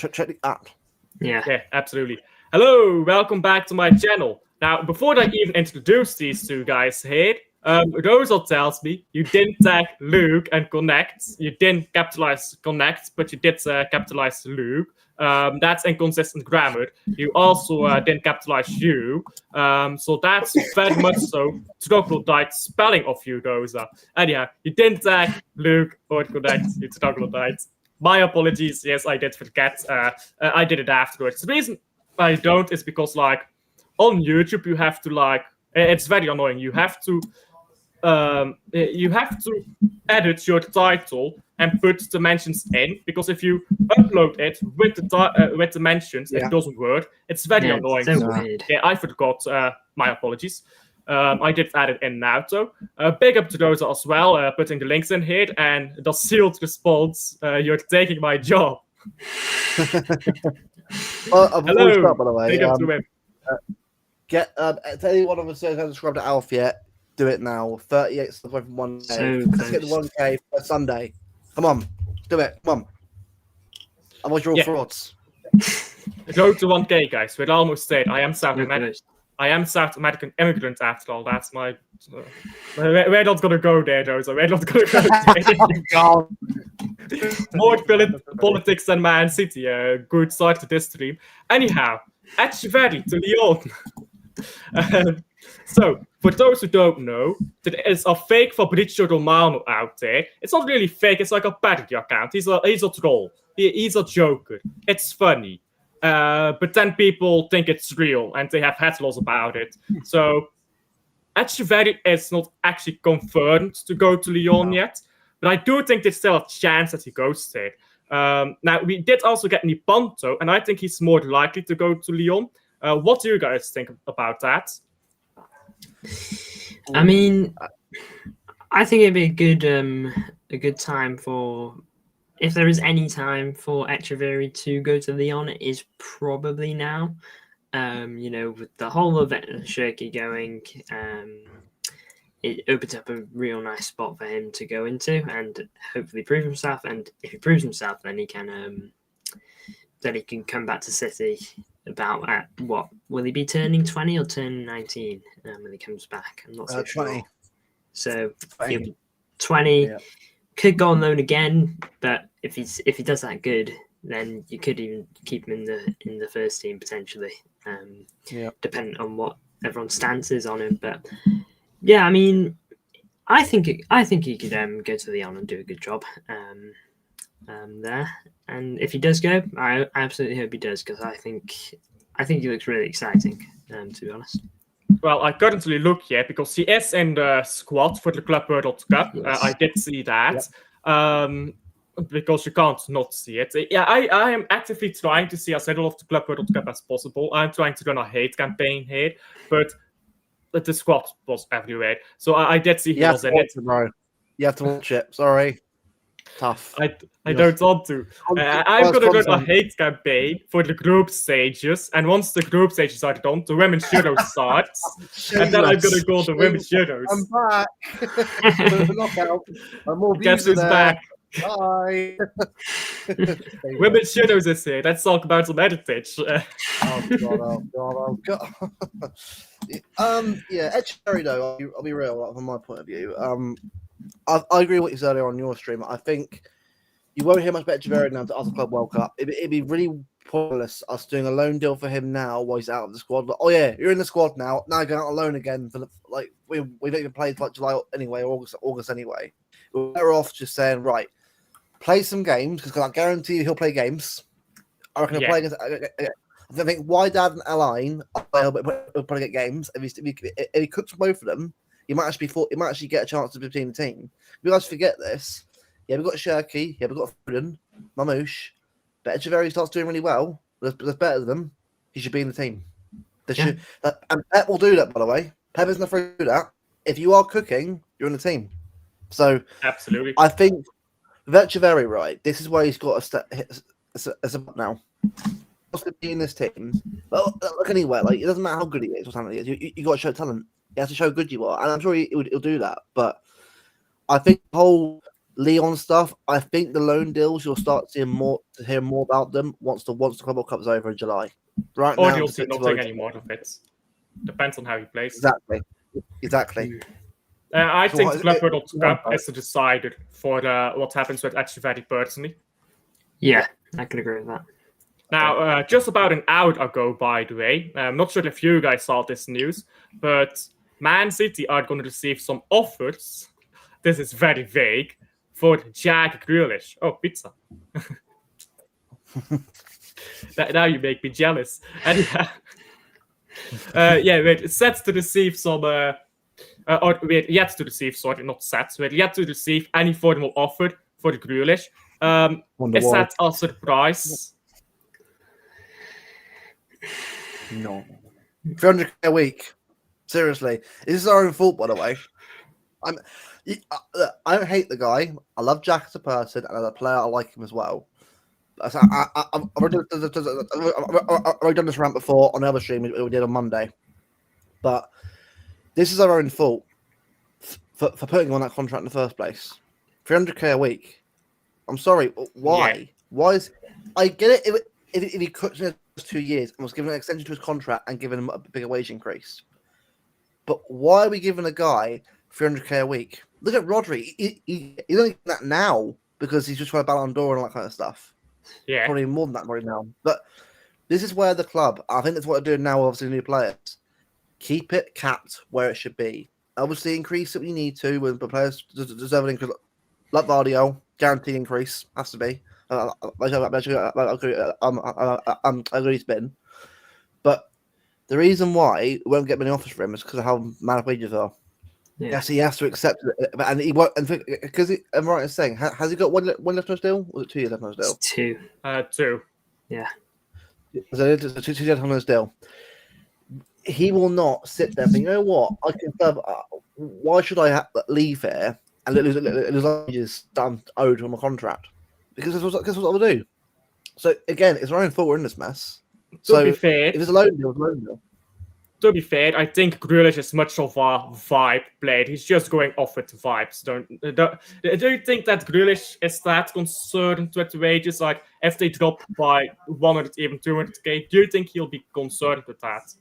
check the app. Yeah, absolutely. Hello, welcome back to my channel. Now, before I even introduce these two guys here, Rosa tells me you didn't tag Luke and Connect. You didn't capitalize Connect, but you did capitalize Luke. That's inconsistent grammar. You also didn't capitalize you. So that's very much so troglodyte spelling of you, Rosa. Anyhow, you didn't tag Luke or Connect, you troglodyte. My apologies. Yes, I did forget. I did it afterwards. The reason I don't is because, like, on YouTube, you have to, like, it's very annoying. You have to edit your title and put the mentions in, because if you upload it with the mentions, it doesn't work. It's very annoying. It's so weird. Yeah, I forgot. My apologies. I did add it in now, so big up to those as well, putting the links in here, and the sealed response, you're taking my job. Hello, start, by the way. Big up to him. If anyone of us hasn't subscribed to Alf yet, do it now. 38 away from 1K. So Let's get the 1K for Sunday. Come on, do it. Come on. Otherwise, you're all frauds. Go to 1K, guys. We're almost there. I am South American. Nice. I am South American immigrant after all. That's my. We're not gonna go there, though. So we're not gonna go there. More politics than Man City. Good start to this stream. Anyhow, ECHEVERRI to Lyon. So, for those who don't know, there is a fake Fabrizio Romano out there. It's not really fake. It's like a parody account. He's a troll. He's a joker. It's funny. But then people think it's real, and they have headlines about it. So, ECHEVERRI is not actually confirmed to go to Lyon yet, but I do think there's still a chance that he goes there. Now, we did also get Nypan, and I think he's more likely to go to Lyon. What do you guys think about that? I mean, I think it'd be a good time for, if there is any time for ECHEVERRI to go to Lyon, it is probably now. You know, with the whole event Shirky going, it opens up a real nice spot for him to go into and hopefully prove himself. And if he proves himself, then he can come back to City. About what will he be turning 20 or turning 19 when he comes back? I'm not so 20. sure. So 20. 20 could go on loan again, but if he does that good, then you could even keep him in the first team potentially. Depending on what everyone's stance is on him. But yeah, I mean, I think he could go to Lyon and do a good job there. And if he does go, I absolutely hope he does, because I think he looks really exciting, to be honest. Well, I currently look here because he is in the squad for the Club World Cup. Yes. I did see that. Because you can't not see it. Yeah, I am actively trying to see as little of the Club World Cup as possible. I'm trying to run a hate campaign here, but the squad was everywhere. So I did see he was in it. Bro. You have to watch it. Sorry. Tough. I don't want to. I'm going to run a hate campaign for the group stages, and once the group stages are done, the Women's Euros starts, and then I'm going to go to Women's Euros. I'm back. Knockout. I'm more Guess who's back? Bye. Women's Euros is here. Let's talk about some heritage. Oh god. Yeah, ECHEVERRI though, I'll be real, like, from my point of view. I agree with what you said earlier on your stream. I think you won't hear much about ECHEVERRI now to Club World Cup. It'd be really pointless us doing a loan deal for him now while he's out of the squad. Like, oh yeah, you're in the squad now. Now you're going out on loan again for we don't even play like July anyway, or August anyway. We're better off just saying, right, play some games, because I guarantee you he'll play games. I reckon he'll play against. I think Wydad and Align will probably get games. If he cooks both of them, he might actually get a chance to be between the team. You guys forget this. Yeah, we've got Shirky. Yeah, we've got Foden, Mamouche. But ECHEVERRI starts doing really well. There's better than them. He should be in the team. And Pep will do that, by the way. Pep isn't afraid to do that. If you are cooking, you're in the team. So absolutely, I think with ECHEVERRI, right, this is where he's got to step now. Wants to be in this team. Well, look anywhere. Like, it doesn't matter how good he is or talent he is. You got to show talent. You have to show how good you are, and I'm sure he'll do that. But I think the whole Leon stuff, I think the loan deals you'll start seeing to hear more about them once the Club World Cup's over in July. Right Or now, you'll it's see a bit too nothing early. anymore of it. Depends on how he plays. Exactly. I So think what- the Club World it- Cup is decided for what happens with ECHEVERRI personally. Yeah, I can agree with that. Now, just about an hour ago, by the way, I'm not sure if you guys saw this news, but Man City are going to receive some offers. This is very vague for Jack Grealish. Oh, pizza. Now you make me jealous. Anyhow, wait, it's set to receive some. Or wait, yet to receive. Sorry, not set. Wait, yet to receive any formal offer for Grealish. Is that a surprise? No. 300k a week. Seriously. This is our own fault, by the way. I don't hate the guy. I love Jack as a person, and as a player, I like him as well. I've already done this rant before on the other stream we did on Monday. But this is our own fault for putting him on that contract in the first place. 300k a week. I'm sorry. Why? Yeah. Why is... I get it if he could 2 years and was given an extension to his contract and given him a bigger wage increase. But why are we giving a guy 300k a week? Look at Rodri. He's only getting that now because he's just trying to Ballon d'Or and all that kind of stuff. Yeah. Probably more than that right now. But this is where the club, I think that's what they're doing now, obviously, new players. Keep it capped where it should be. Obviously, increase it when you need to when the players deserve an increase. Like Vardio, guaranteed increase. Has to be. I agree it's been. But the reason why we won't get many offers for him is because of how mad wages are. Yeah. Yes, he has to accept it, and he won't. And because I'm right in saying, has he got one left on his deal? Or was it 2 years left on his deal? It's 2. 2. Yeah. So it's 2 years left on his deal. He will not sit there and think, you know what? I can. Why should I leave here and lose wages that I'm owed on my contract? Because that's what I will do. So again, it's our own fault we're in this mess. To be fair, if it's a loan deal, it's a loan deal. To be fair, I think Grealish is much of a vibe player. He's just going off with vibes. Do you think that Grealish is that concerned with the wages? Like, if they drop by 100, even 200k, do you think he'll be concerned with that?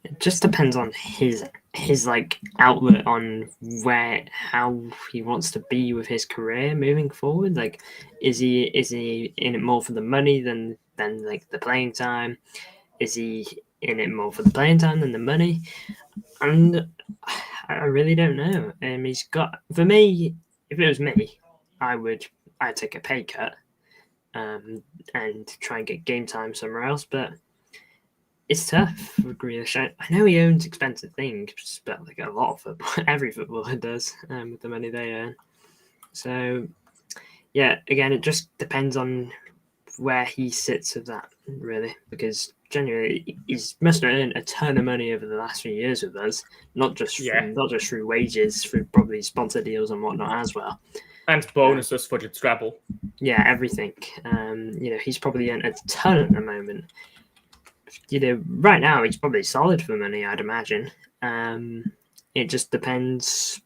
It just depends on his like outlet on how he wants to be with his career moving forward. Like, is he in it more for the money than like the playing time? Is he in it more for the playing time than the money? And I really don't know. He's got, for me, if it was me, I'd take a pay cut and try and get game time somewhere else. But it's tough for Grealish. I know he owns expensive things, but like a lot of football, every footballer does with the money they earn. So yeah, again, it just depends on where he sits with that, really, because generally he's must have earned a ton of money over the last few years with us, not just through wages, through probably sponsor deals and whatnot as well, and bonuses for the treble. Yeah, everything. He's probably earned a ton at the moment. Right now he's probably solid for money, I'd imagine. It just depends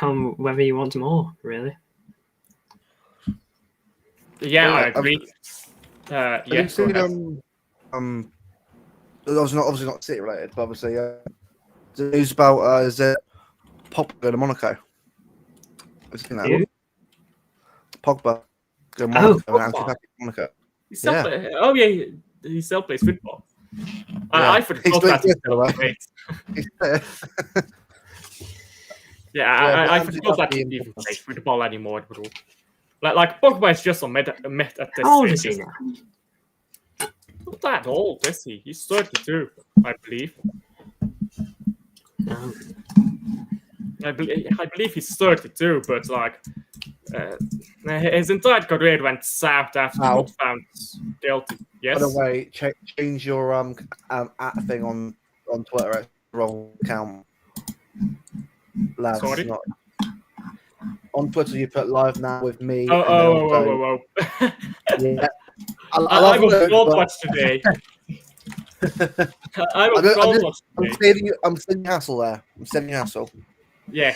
on whether he wants more, really. Yeah, I agree. Have you seen obviously not City related, but obviously the news about is it Pogba going to Monaco? Have you seen that? Pogba going to Monaco. He still plays football. I forgot that he still plays. I forgot that he even plays football anymore, bro. Like Pogba is just a mid at this How old is he now? Not that old, is he? He's 32, I believe. No. I believe he's 32, but like his entire career went south after he got found guilty. Yes. By the way, change your at thing on Twitter at wrong account. Lads, sorry. Not... On Twitter, you put live now with me. Whoa. Yeah. I'm a gold watch today. I'm saving you hassle there. I'm saving you hassle. Yeah.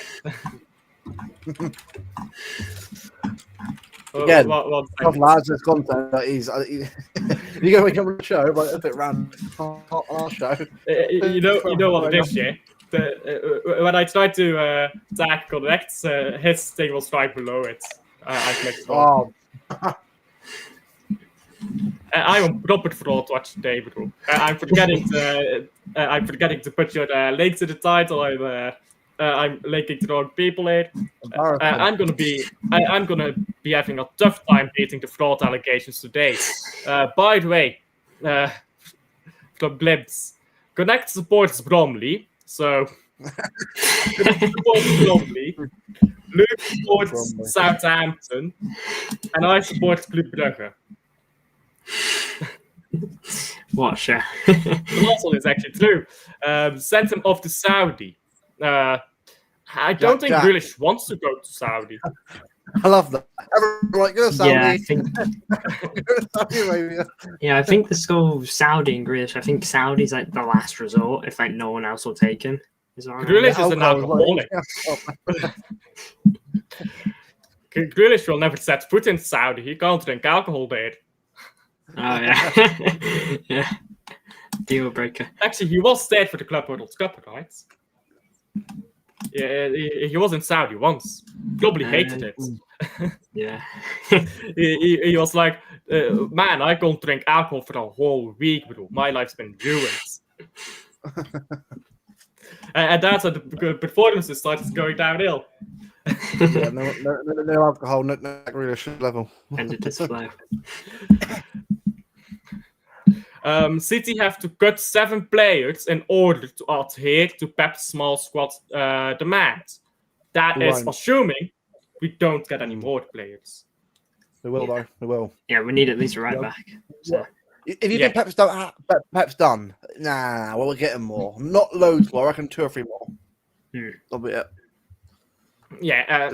Again, Well, tough lads, there's content that is. You're going to come on the show, but a bit random on our show. you know what it is, yeah? When I tried to tag connect, his thing was right below it. I clicked on. Oh, I'm on proper fraud watch today, bro. I'm forgetting to put your links in the title. I'm linking to the wrong people here. I'm gonna be having a tough time beating the fraud allegations today. By the way, from Glimpse, Connect supports Bromley, so Connect supports Bromley. Luke supports Southampton, and I support Club Brugge. What, sure. The last one is actually true. Sent him off to Saudi. I don't think Jack. Grealish wants to go to Saudi. I love that. Everyone like, go to Saudi. Yeah, I think. Go to Saudi Arabia. Yeah, I think the school Saudi and Grealish. I think Saudi's like the last resort if like no one else will take him. Is that right? Grealish is an alcoholic. Grealish will never set foot in Saudi. He can't drink alcohol there. Oh yeah, yeah. Deal breaker. Actually, he was there for the Club World Cup, right? Yeah, he was in Saudi once. Probably hated it. Yeah. he was like, man, I can't drink alcohol for a whole week, bro. My life's been ruined. And that's how the performances started going downhill. Yeah, no alcohol, no Grealish level. Ended his flow. City have to cut 7 players in order to adhere to Pep's small squad demands. That is assuming we don't get any more players. They will, though. They will. Yeah, we need at least a right back. So. If you think Pep's done, nah, well, we're getting more. Not loads more. I reckon 2 or 3 more. That'll be it. Yeah,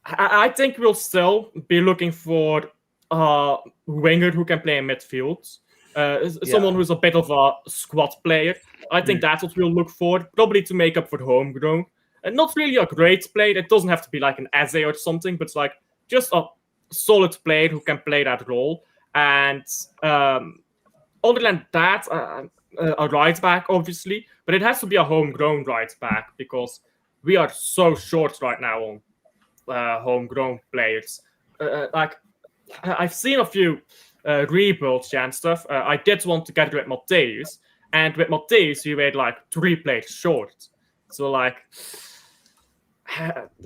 I think we'll still be looking for a winger who can play in midfield. Someone who's a bit of a squad player. I think that's what we'll look for, probably to make up for homegrown. And not really a great player. It doesn't have to be like an essay or something, but like just a solid player who can play that role. And other than that, a right back, obviously, but it has to be a homegrown right back because we are so short right now on homegrown players. Like I've seen a few rebuilds and stuff. I did want to get with Matthäus, and with Matthäus we were like 3 players short. So like,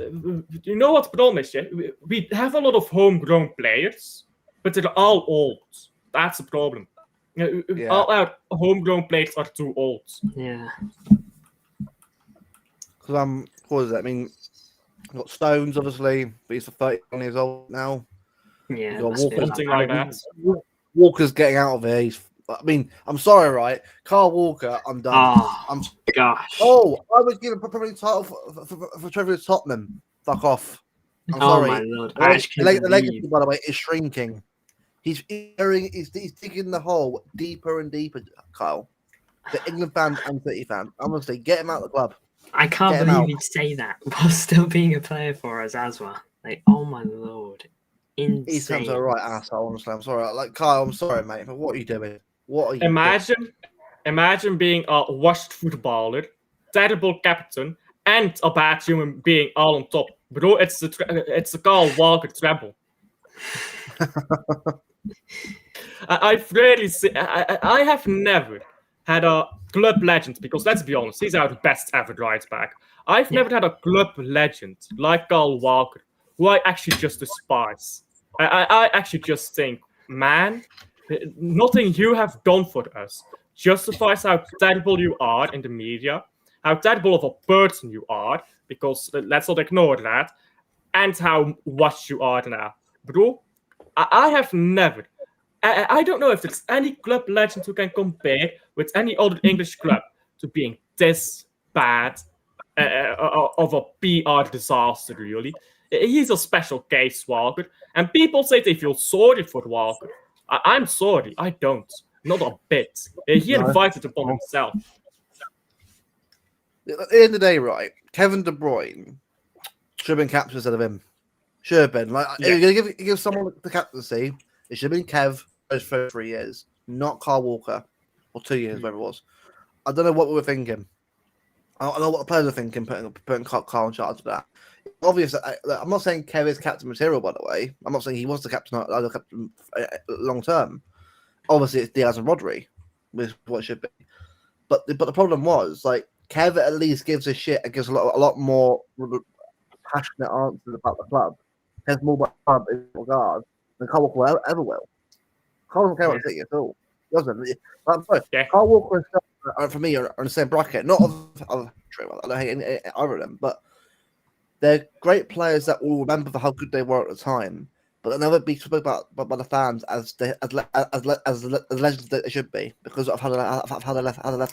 you know what the problem is? Yeah? We have a lot of homegrown players, but they're all old. That's the problem. All our homegrown players are too old. Yeah. Because what is that? I mean, you've got Stones, obviously, but he's 31 years old now. Yeah. Something like that. Walker's getting out of here. I mean, I'm sorry, right? Carl Walker, I'm done. Oh, gosh. Oh, I was giving probably the title for Trevor Tottenham. Fuck off. I'm sorry. My Lord. The legacy, by the way, is shrinking. He's digging the hole deeper and deeper, Kyle. The England fans and City fans. Honestly, get him out of the club. I can't believe he'd say that while still being a player for us as well. Like, oh my Lord. Insane. He sounds a right asshole, honestly. I'm sorry. Like, Kyle, I'm sorry, mate, but what are you doing? What are you Imagine being a washed footballer, terrible captain, and a bad human being all on top. Bro, it's a Carl Walker treble. I've rarely seen. I have never had a club legend, because let's be honest, he's our best ever right back. I've never had a club legend like Carl Walker, who I actually just despise. I actually just think, man, nothing you have done for us justifies how terrible you are in the media, how terrible of a person you are, because let's not ignore that, and how washed you are now. Bro, I have never... I don't know if there's any club legend who can compare with any other English club to being this bad of a PR disaster, really. He's a special case, Walker. And people say they feel sorry for Walker. I'm sorry, I don't. Not a bit. He invited it upon himself. At the end of the day, right, Kevin De Bruyne should have been captain instead of him. Should have been. Like, if you're going to give someone the captaincy, it should have been Kev those first 3 years, not Carl Walker, or 2 years, whatever it was. I don't know what we were thinking. I don't know what the players were thinking, putting Carl in charge of that. Obvious. I'm not saying Kev is captain material, by the way. I'm not saying he was the captain long term. Obviously, it's Diaz and Rodri, with what it should be. But the problem was, like, Kev at least gives a shit and gives a lot more passionate answers about the club. Cares more about the club in regard than Carl Walker ever will. Carl doesn't care what City at all. He doesn't. Carl Walker and stuff, for me, are in the same bracket. Not of I don't hate either of them, but they're great players that will remember for how good they were at the time, but they'll never be spoken about by the fans as legends that they should be because of how they left the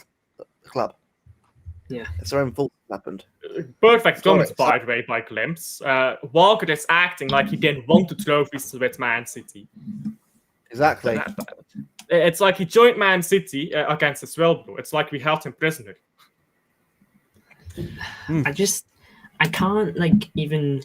club. Yeah, it's their own fault that happened. Perfect comments, by the way, by Glimpse. Walker is acting like he didn't want the trophies with Man City. Exactly. It's like he joined Man City against his will, bro. It's like we held him prisoner. I can't even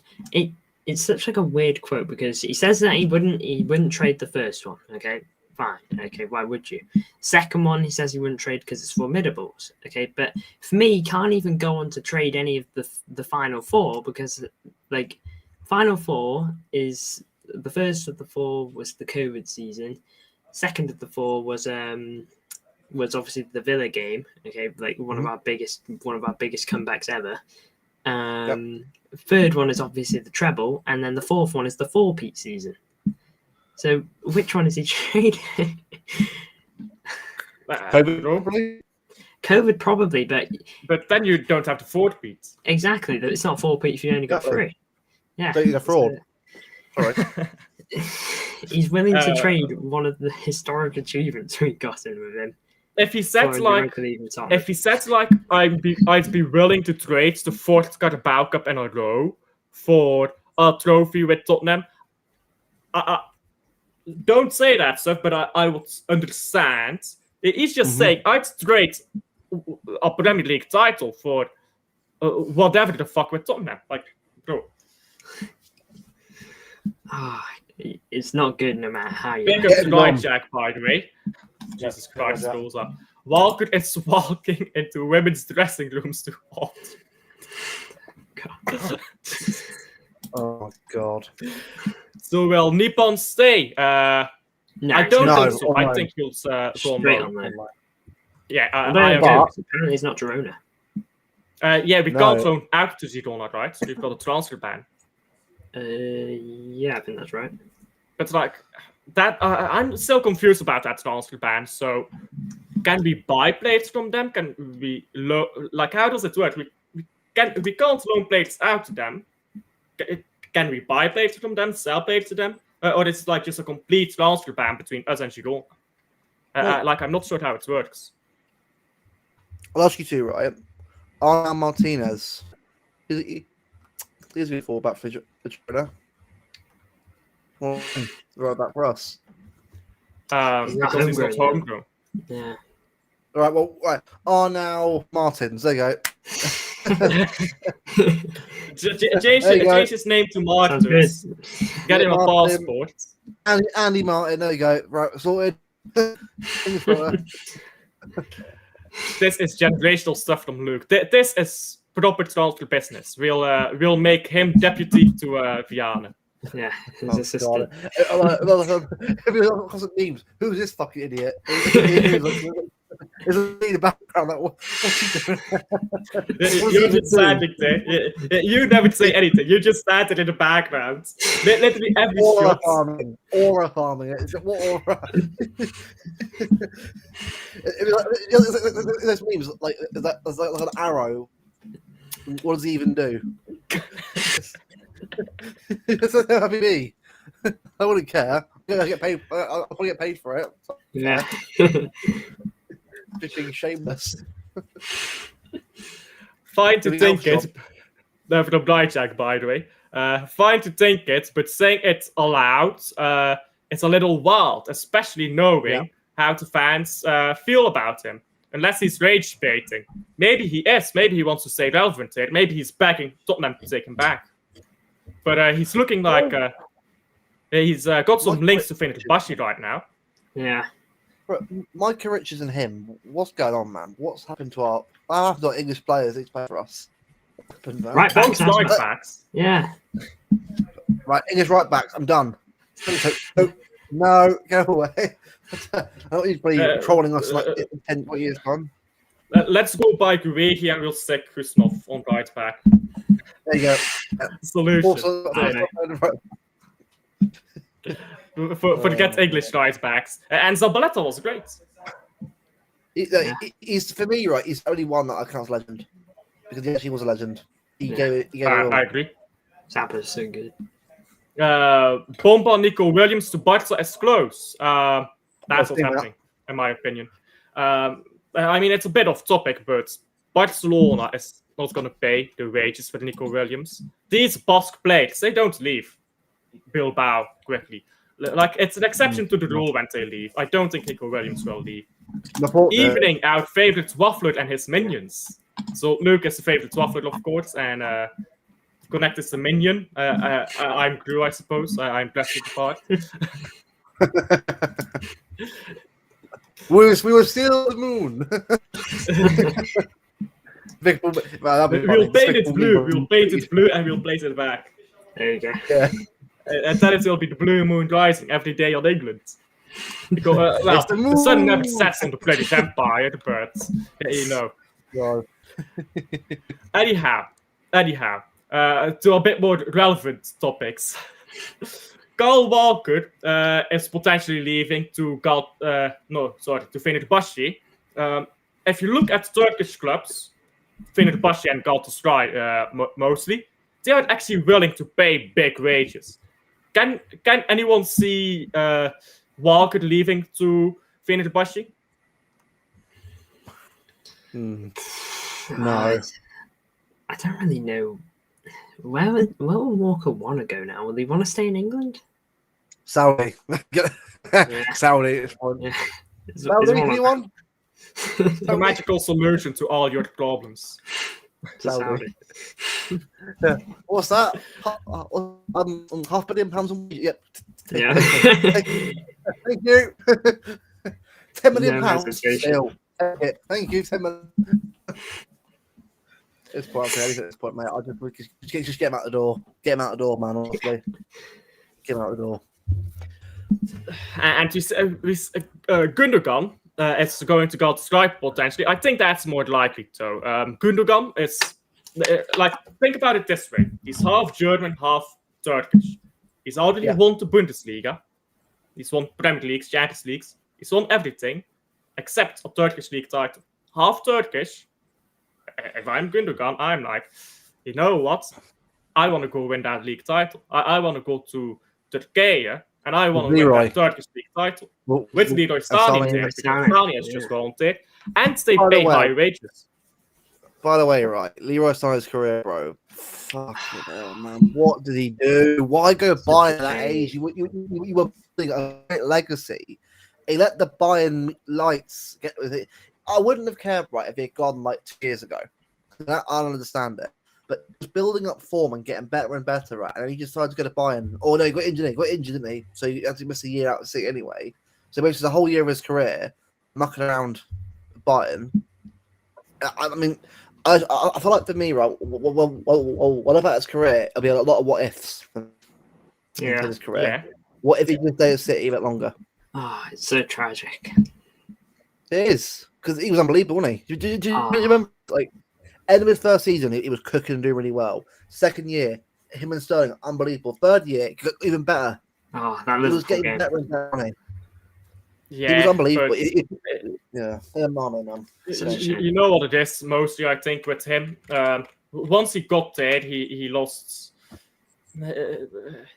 it's such like a weird quote because he says that he wouldn't trade the first one. Okay, fine. Okay, why would you? Second one, he says he wouldn't trade because it's formidables. Okay, but for me, he can't even go on to trade any of the final 4 because like final 4 is the first of the 4 was the COVID season. Second of the 4 was obviously the Villa game. Okay, like one of our biggest comebacks ever. Third one is obviously the treble, and then the fourth one is the 4-peat season. So which one is he trading? COVID probably, but then you don't have the 4-peat. Exactly, it's not 4-peat if you only got 3. Yeah, so a fraud. Sorry. He's willing to trade one of the historic achievements we got in with him. If he said I'd be willing to trade the 4th Carabao Cup in a row for a trophy with Tottenham, don't say that stuff. But I would understand. He's just saying I'd trade a Premier League title for whatever the fuck with Tottenham. Like, bro. It's not good no matter how you. Big up to Nightjack, by the way. Jesus Christ, goes up. Walker is walking into women's dressing rooms to halt. Oh God. So will Nypan stay? No, I don't think so. Online. I think he'll go online. Yeah, I apparently it's not Girona. We can't loan out to Girona, right? So we've got a transfer ban. Yeah, I think that's right. But like that, I'm still confused about that transfer ban. So, can we buy players from them? Can we how does it work? We can't loan players out to them. Can we buy players from them? Sell players to them? Or is it like just a complete transfer ban between us and Girona? I'm not sure how it works. I'll ask you two, right? Arna Martinez. He's been fullback for Girona. Well, right back for us. Because he's not homegrown. Yeah. All right. Well, right. Arnau Martins. There you go. Change his name to Martins. Get him a passport. Andy Martin. There you go. Right. Sorted. This is generational stuff from Luke. This is proper transfer business. We'll make him deputy to Viana. Yeah, his assistant. Memes. Who's this fucking idiot? Is it in the background? Like, what's he doing? You're just standing there. You never say anything. You just standing in the background. Literally every aura shot. farming. Aura farming. What aura? There's memes like there's like an arrow. What does he even do? It's like happy me. I wouldn't care. I get paid. I'll probably get paid for it. Yeah. Just being shameless. Fine to think it. No, for the Blackjack, by the way. Fine to think it, but saying it aloud, it's a little wild, especially knowing how the fans feel about him. Unless he's rage baiting. Maybe he is. Maybe he wants to stay relevant here. Maybe he's begging Tottenham to take him back. but he's looking like he's got some links to Fenerbahce right now. Yeah. Bro, Micah Richards and him, what's going on, man? What's happened to our English players? It's bad for us. Right Both backs. right backs. Yeah. Right, English right backs. I'm done. No, go away. I don't need to be trolling us like 10 years gone. Let's go by Guehi and we'll stick Kusnov on right back. There you go. Solution. Also, Forget English right backs. And Zabaleta was great. He's for me, right? He's the only one that I count as legend because he actually was a legend. He gave it. I agree. Zappa's so good. Bomba, Nico Williams to Barca as close. That's what's happening, in my opinion. I mean, it's a bit off topic, but Barcelona is not going to pay the wages for Nico Williams. These Basque players, they don't leave Bilbao quickly. Like, it's an exception to the rule when they leave. I don't think Nico Williams will leave. Evening out favorite Waffler and his minions. So Luke is the favorite Waffler, of course, and Connect is the minion. I'm Gru, I suppose. I'm blessed with the part. We were still the moon. We'll paint it blue. We'll paint it blue and we'll place it back. There you go. Yeah. And then it will be the blue moon rising every day on England. Because the sun never sets on the British Empire, the birds. You know. God. Anyhow, to a bit more relevant topics. Carl Walker is potentially leaving to Fenerbahce. If you look at Turkish clubs, Fenerbahce and Galatasaray mostly, they are actually willing to pay big wages. Can anyone see Walker leaving to Fenerbahce? No. I don't really know. Where will Walker want to go now? Will he want to stay in England? Saudi. Saudi is fine. Yeah. Saudi, anyone? The magical solution to all your problems. Saudi. Yeah. What's that? £500 million a week. Yep. Yeah. Thank you. £10 million. No Still. Thank you, 10 million. It's quite okay at this point, mate. I just get him out the door. Get him out the door, man. Honestly, get him out the door. And with Gundogan is going to go to Skype potentially. I think that's more likely, though. Gundogan is like, think about it this way: he's half German, half Turkish. He's already won the Bundesliga. He's won Premier Leagues, Champions Leagues. He's won everything except a Turkish league title. Half Turkish. If I'm Gundogan, I'm like, you know what? I want to go win that league title. I want to go to Turkey, and I want to win that Turkish league title. With Leroy Sané there, because Sané has just gone there. And they pay high wages. By the way, right, Leroy Sané's career, bro. Fucking hell, man. What did he do? Why go Bayern at that age? You were building a great legacy. He let the Bayern lights get with it. I wouldn't have cared, right, if he had gone like 2 years ago. I don't understand it. But just building up form and getting better and better, right? And he just decided to go to Bayern. Oh, no, he got injured, didn't he? So he had to miss a year out of the seat anyway. So basically the whole year of his career, mucking around Bayern. I mean, I feel like for me, right, what about his career? It'll be a lot of what ifs for his career. Yeah. What if he just stayed at City a bit longer? Oh, it's so tragic. It is. Because he was unbelievable, wasn't he? Do you remember, like, end of his first season, he was cooking and doing really well. Second year, him and Sterling, unbelievable. Third year, he got even better. Oh, that he was getting better and better, wasn't he? Yeah, he was unbelievable. Man. You know what it is, mostly, I think, with him. Once he got there, he lost.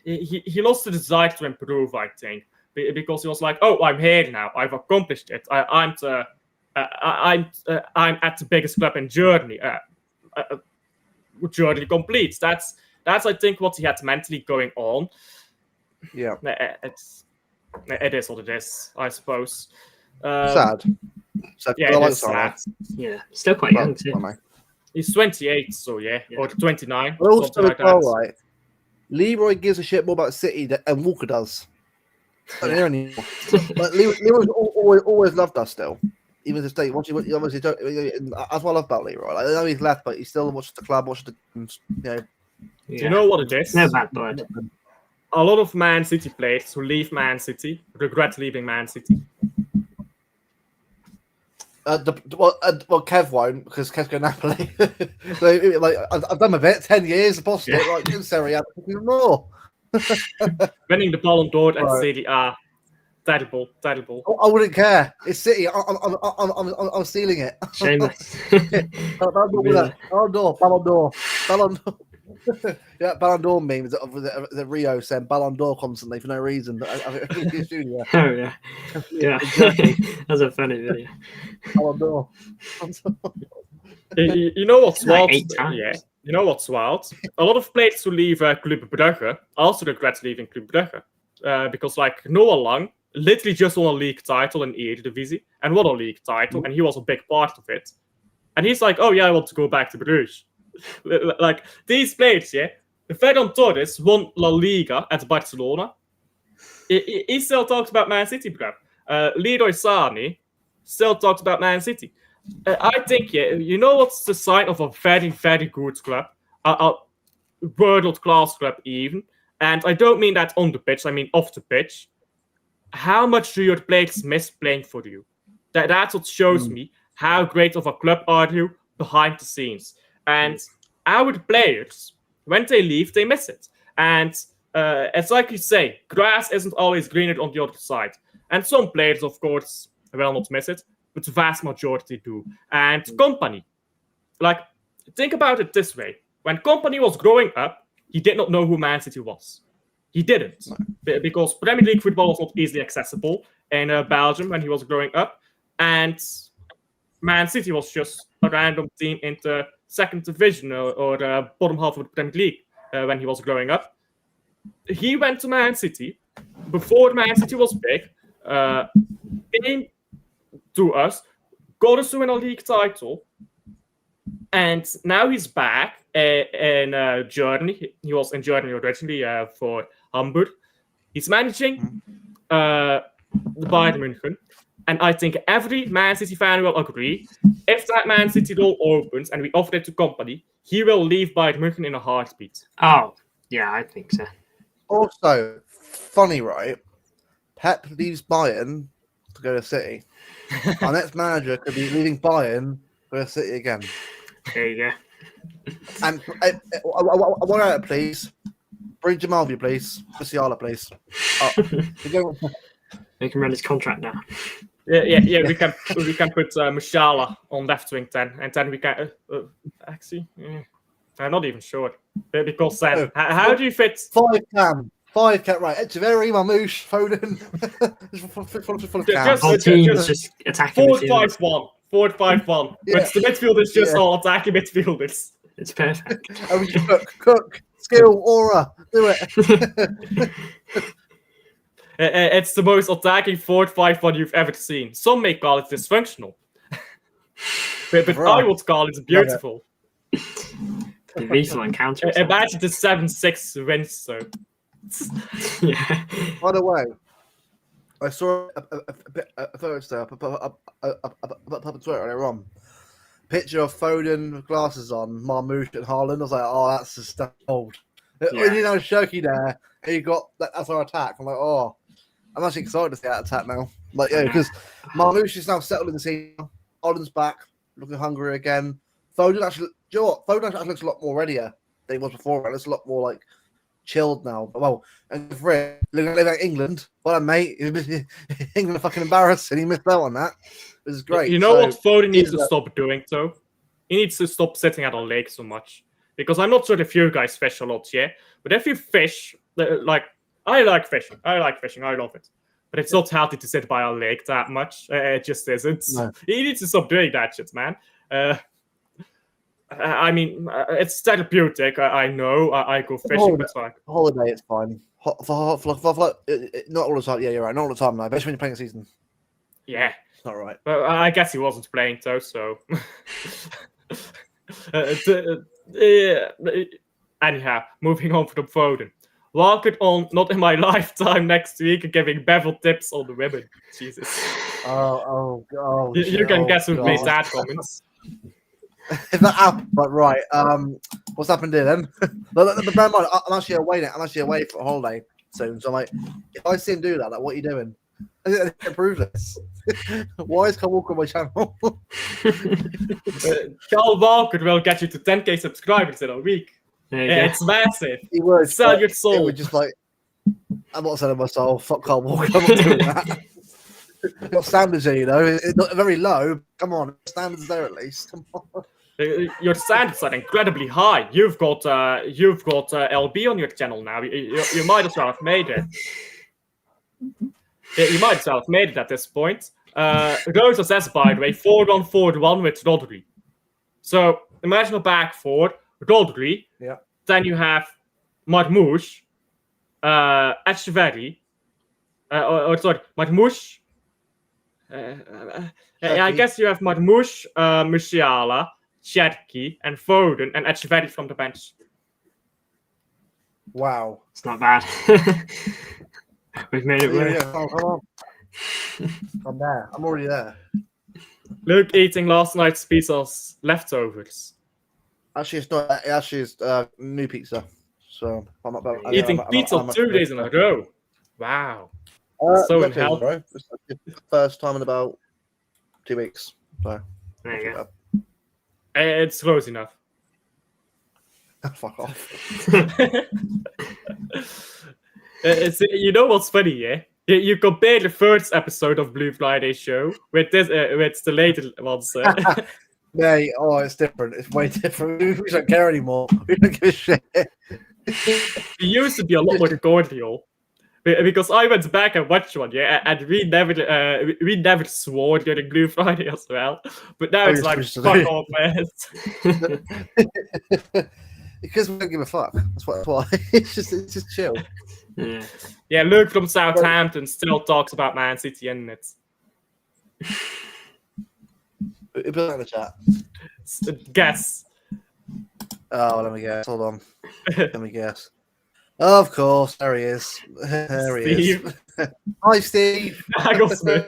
He lost the desire to improve, I think, because he was like, "Oh, I'm here now. I've accomplished it. I'm at the biggest club in Germany. Germany completes. That's I think what he had mentally going on. Yeah, it is what it is, I suppose. Sad. Yeah, it is sad. Yeah, still quite young too. He's 28, so yeah, or 29. But also, like right? Leroy gives a shit more about City and Walker does. I don't hear anymore. But Leroy's always loved us still. Even to state, obviously, that's what I love about Leroy. Like, I know he's left, but he still watches the club, watches the games. Do you know what it is? No bad blood. A lot of Man City players who leave Man City regret leaving Man City. Kev won't, because Kev's going Napoli. So, like, I've done my bit, 10 years, apostate, right? In Serie A, even more. Winning the Ballon d'Or at Serie A. Terrible. I wouldn't care. It's City. I'm stealing it. Shameless. Ballon d'Or. Yeah, Ballon d'Or memes the Rio saying Ballon d'Or constantly for no reason. Oh yeah. That's a funny video. Ballon d'Or. You know what's wild? Like 8 times. Yeah. You know what's wild? A lot of players who leave Club Brugge also regret leaving Club Brugge. Because like Noah Lang literally just won a league title in Eredivisie and won a league title, and he was a big part of it. And he's like, oh yeah, I want to go back to Bruges. Like these players, yeah. Ferran Torres won La Liga at Barcelona. He still talks about Man City, bro. Leroy Sané still talks about Man City. I think, yeah, you know what's the sign of a very, very good club, a world-class club even. And I don't mean that on the pitch, I mean off the pitch. How much do your players miss playing for you? That's what shows me how great of a club are you behind the scenes. And our players, when they leave, they miss it. And it's like you say, grass isn't always greener on the other side. And some players, of course, will not miss it, but the vast majority do. And Company, like, think about it this way. When Company was growing up, he did not know who Man City was. He didn't, because Premier League football was not easily accessible in Belgium when he was growing up. And Man City was just a random team in the second division or the bottom half of the Premier League when he was growing up. He went to Man City before Man City was big, came to us, got us to win a league title, and now he's back in Germany. He was in Germany originally for Hamburg. He's managing the Bayern München. And I think every Man City fan will agree, if that Man City door opens and we offer it to Company, he will leave Bayern München in a heartbeat. Oh, yeah, I think so. Also, funny, right? Pep leaves Bayern to go to City. Our next manager could be leaving Bayern to go to City again. There you go. And I want out, please. Bring Jamal, please. Musiala, please. We can run his contract now. Yeah. We can put Musiala on left wing then, and then we can actually. I'm not even sure because then how do you fit 5 cam? Right? Echeverri, Mamouche, Foden. Whole team is just attacking. 4-5-1. 4-5-1. Yeah. But the midfielders just all attacking midfielders. It's perfect. Oh, we just cook, skill, aura, do it. It's the most attacking 4-5-1 you've ever seen. Some may call it dysfunctional. but I would call it beautiful. The lethal encounter. Imagine the 7-6 wins, so. Yeah. By the way, I saw a photo today up on Twitter earlier on. Picture of Foden with glasses on, Marmouche and Haaland. I was like, oh, that's just old. When you know Shirky there, and you got that's our attack. I'm like, oh, I'm actually excited to see that attack now. Like, yeah, because Marmouche is now settled in the team. Haaland's back, looking hungry again. Foden actually, do you know what? Foden actually looks a lot more readier than he was before. It looks a lot more like chilled now. Well, and for it, living like England, well, mate, England are fucking embarrassing. He missed out on that. This is great. You know what Foden needs to stop doing, though? He needs to stop sitting at a lake so much. Because I'm not sure if you guys fish a lot, yeah? But if you fish, like, I like fishing. I love it. But it's not healthy to sit by a lake that much. It just isn't. No. He needs to stop doing that shit, man. I mean, it's therapeutic. I know. I go fishing, but like holiday, it's fine. For not all the time. Yeah, you're right. Not all the time, though. Especially when you're playing a season. Yeah, it's not right. But I guess he wasn't playing though. So anyhow, moving on from Foden. Walk it on, not in my lifetime next week, giving Bevel tips on the women. Jesus. Oh, You can guess who made God. that comments. If that happened, but right. What's happened here then? But bear in mind, I'm actually away now. I'm actually away for a holiday soon. So I'm like, if I see him do that, like, what are you doing? I need to improve this. Why is Carl Walker on my channel? Carl Walker will get you to 10k subscribers in a week. It's massive. He would Sell your It soul. would just like, I'm not selling my soul. Fuck Carl Walker. I'm not doing that. Got standards here, you know. It's not very low. Come on, standards there at least. Come on. Your standards are incredibly high. You've got LB on your channel now. You might as well have made it. You might as well have made it at this point. Rosa says, by the way, 4-1-4-1 with Rodri. So imagine a back four, Rodri. Yeah. Then you have Marmouche, ECHEVERRI, Marmouche. I guess you have Marmouche, Musiala, Cherki, and Foden, and ECHEVERRI from the bench. Wow. It's not bad. We've made it work. Yeah, come on. I'm there. I'm already there. Luke eating last night's pizza's leftovers. Actually, it's not. Actually, it's new pizza. So I'm not. Eating pizza 2 days in a row. Wow. So unhealthy. Bro. It's the first time in about 2 weeks. So There you go. It's close enough. Fuck off. You know what's funny, yeah? You compare the first episode of Blue Friday show with this, with the later ones. Mate, it's different. It's way different. We don't care anymore. We don't give a shit. We used to be a lot more cordial. Because I went back and watched one, yeah, and we never swore during Blue Friday as well. But now it's like, fuck off, man. Because we don't give a fuck. That's why. It's just chill. Yeah, Luke from Southampton still talks about Man City and it. Put it in the chat. Guess. Oh, let me guess. Hold on. Let me guess. Of course, there he is. There he is. Hi, Steve. Nagelsmann.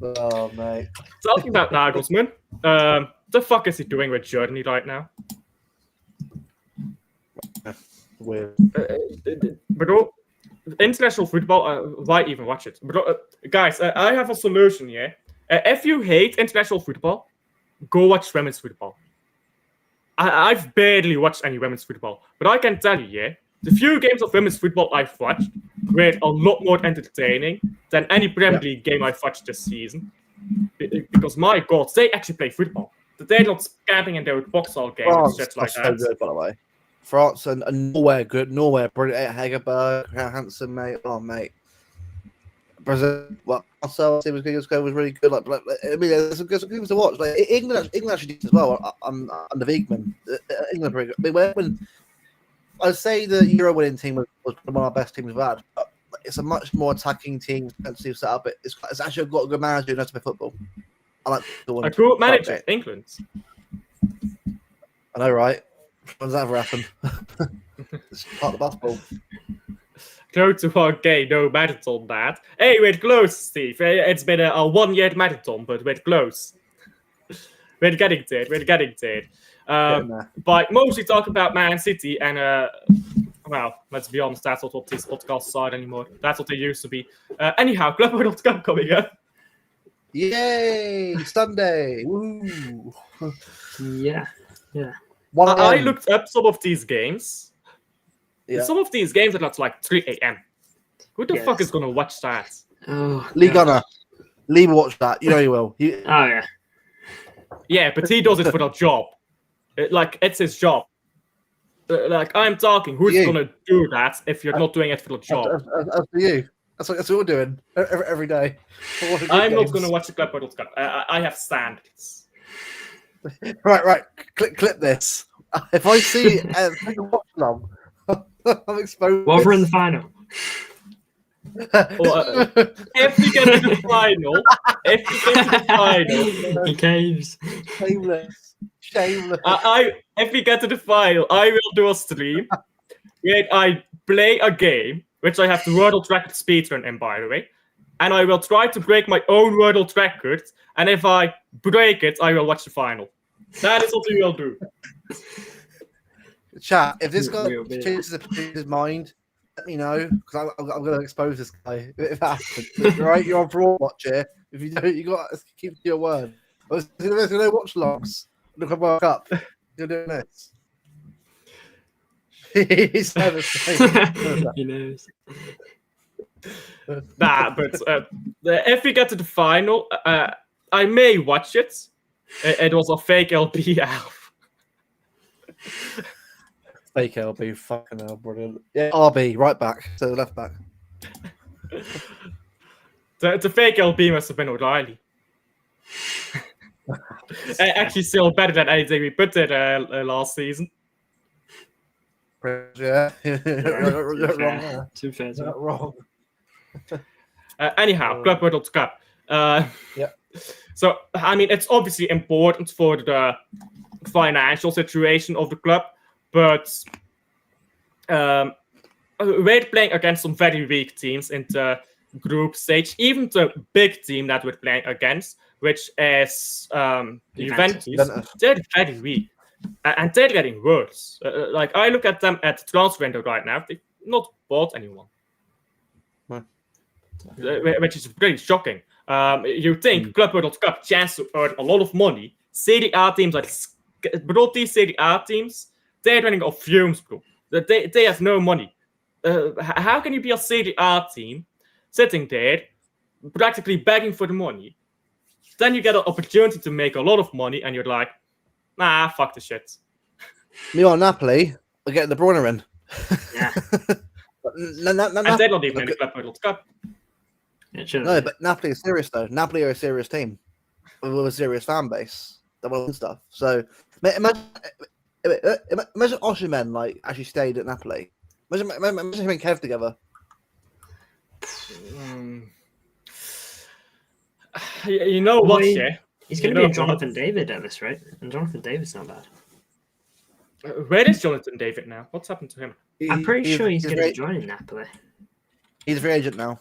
Oh, mate. Talking about Nagelsmann, the fuck is he doing with Journey right now? Weird. Bro, international football, why even watch it? Bro, guys, I have a solution here. If you hate international football, go watch women's football. I've barely watched any women's football, but I can tell you, yeah, the few games of women's football I've watched were a lot more entertaining than any Premier League game I've watched this season. Because my God, they actually play football. They're not camping in their box all game and shit like that. So good, by the way. France and Norway, good. Norway, brilliant. Hagerberg, Hansen, mate. Oh, mate. Brazil, well, also, it was really good. Like, I mean, there's some good things to watch. Like England actually did as well. Under Wiegman, England pretty good. I mean, when I'd say the Euro winning team was one of our best teams we've had. It's a much more attacking team, defensive setup. It's actually got a good manager who knows to play football. I like the one. A good manager, England. I know, right? When's that ever happened? It's part of the basketball. Go to our game, no marathon that. Hey, we're close, Steve. It's been a 1 year marathon, but we're close. We're getting there. But mostly talk about Man City and, well, let's be honest, that's not what these podcasts are anymore. That's what they used to be. Anyhow, Club World Cup coming up. Yay! Sunday! Woo! Yeah. I looked up some of these games. Yeah. Some of these games are at like 3 a.m. Who the fuck is going to watch that? Oh, Lee Gunner. Lee will watch that. You know he will. Oh, yeah. Yeah, but he does it for the job. It's his job. I'm talking. Who's going to do that if you're not doing it for the job? As for you. That's what we're doing every day. I'm not going to watch the Club World Cup. I have standards. Right. Clip this. If I see take a watch long, I'm exposed. Well, we're in the final. If we get to the final, He caves. Shameless. if we get to the final, I will do a stream where I play a game, which I have the world record speedrun in, by the way, and I will try to break my own world record, and if I break it, I will watch the final. That is what we will do. Chat, if this guy Real bit. changes his mind, let me know, because I'm going to expose this guy if that happens. Right? You're on Broad Watch here. If you don't, you got to keep to your word. There's no watch logs. Look at World Cup. You're doing this. He's devastated. He knows. Nah, but if we get to the final, I may watch it. It was a fake LB elf. Fake LB, fucking hell, brilliant. Yeah, RB, right back, so left back. The fake LB must have been O'Reilly. Actually, still better than anything we put in last season. Yeah, you're not wrong there. Too fair. You're not wrong. Anyhow, Club World Cup. Yeah. So, I mean, it's obviously important for the financial situation of the club, but we're playing against some very weak teams in the group stage. Even the big team that we're playing against, which is Juventus, they're very weak. And they're getting worse. Like, I look at them at the transfer window right now, they've not bought anyone. Which is pretty shocking. You think Club World Cup chance to earn a lot of money. Serie A teams, bro, these Serie A teams, they're running off fumes, bro. They have no money. How can you be a Serie A team sitting there, practically begging for the money? Then you get an opportunity to make a lot of money, and you're like, nah, fuck the shit. Meanwhile, Napoli are getting the Bruyne in. Yeah. And they're not even in the Club World Cup. No, but Napoli is serious though. Napoli are a serious team with a serious fan base that will win stuff. So imagine Osimhen like actually stayed at Napoli. Imagine him and Kev together. You know what? Yeah, he's going to be a Jonathan David at this rate, and Jonathan David's not bad. Where is Jonathan David now? What's happened to him? I'm pretty sure he's going to be joining Napoli. He's a free agent now.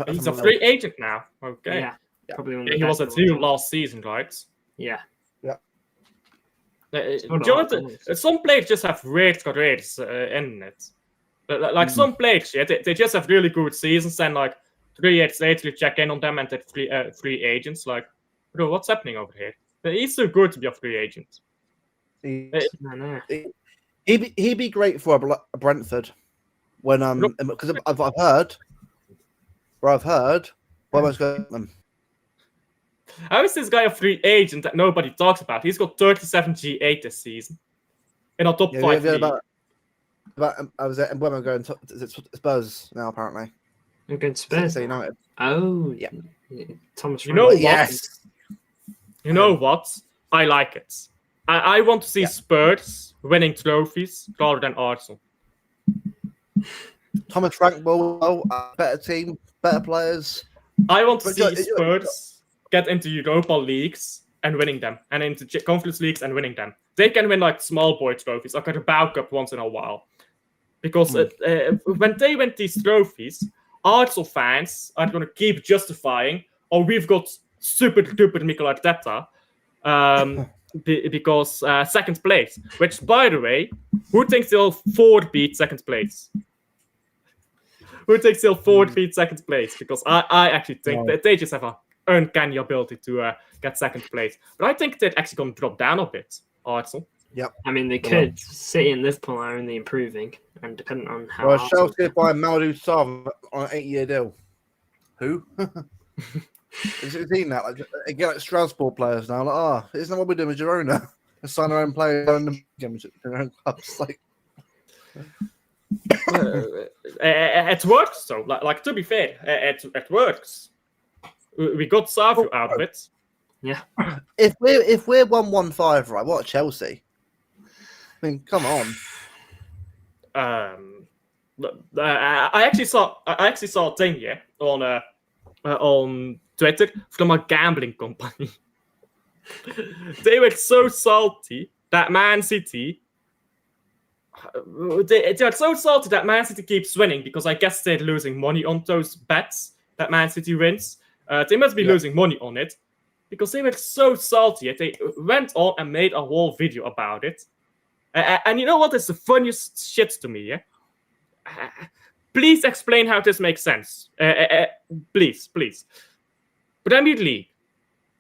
He's a free agent now. Okay. Yeah. Probably he was a deal last season, right? Yeah. Jonathan, some players just have weird careers in it. Like some players, yeah, they just have really good seasons, and like 3 years later you check in on them and they're free agents. Like, bro, what's happening over here? He's too good to be a free agent. He'd be great for a Brentford when because I've heard. Where I've heard, why must go them? How is this guy a free agent that nobody talks about? He's got 37 G8 this season in our top 5 league. I was at where am I going? Is it Spurs now? Apparently, I'm going to Spurs. United. Oh yeah. Thomas. You know what? Yes. You know what? I like it. I want to see Spurs winning trophies rather than Arsenal. Thomas Frank will better team, better players. I want to see Spurs get into Europa leagues and winning them, and into Conference leagues and winning them. They can win like small boy trophies, like a Carabao Cup once in a while. Because when they win these trophies, Arsenal fans are going to keep justifying, oh, we've got super duper Mikel Arteta, because second place. Which, by the way, who thinks they'll beat second place? Who thinks they'll beat second place? Because I actually think that they just have an uncanny ability to get second place. But I think they're actually going to drop down a bit, Arsenal. Yep. I mean, they could. City and Liverpool are only improving, and depending on how. Well, Chelsea buy Mamadou Sarr on an 8-year deal. Who? Is it seen that? Like, again, like Strasbourg players now. Like, isn't that what we're doing with Girona? Sign our own players in their own clubs. Like, it works though. Like to be fair, it works. We got Savio out of it. Yeah. If we're 1-1-5, right? What Chelsea? I mean, come on. I actually saw a thing here on Twitter from a gambling company. They were so salty that Man City they're so salty that Man City keeps winning because I guess they're losing money on those bets that Man City wins. They must be losing money on it because they were so salty. They went on and made a whole video about it. And you know what is the funniest shit to me? Yeah? Please explain how this makes sense. Please. Premier League,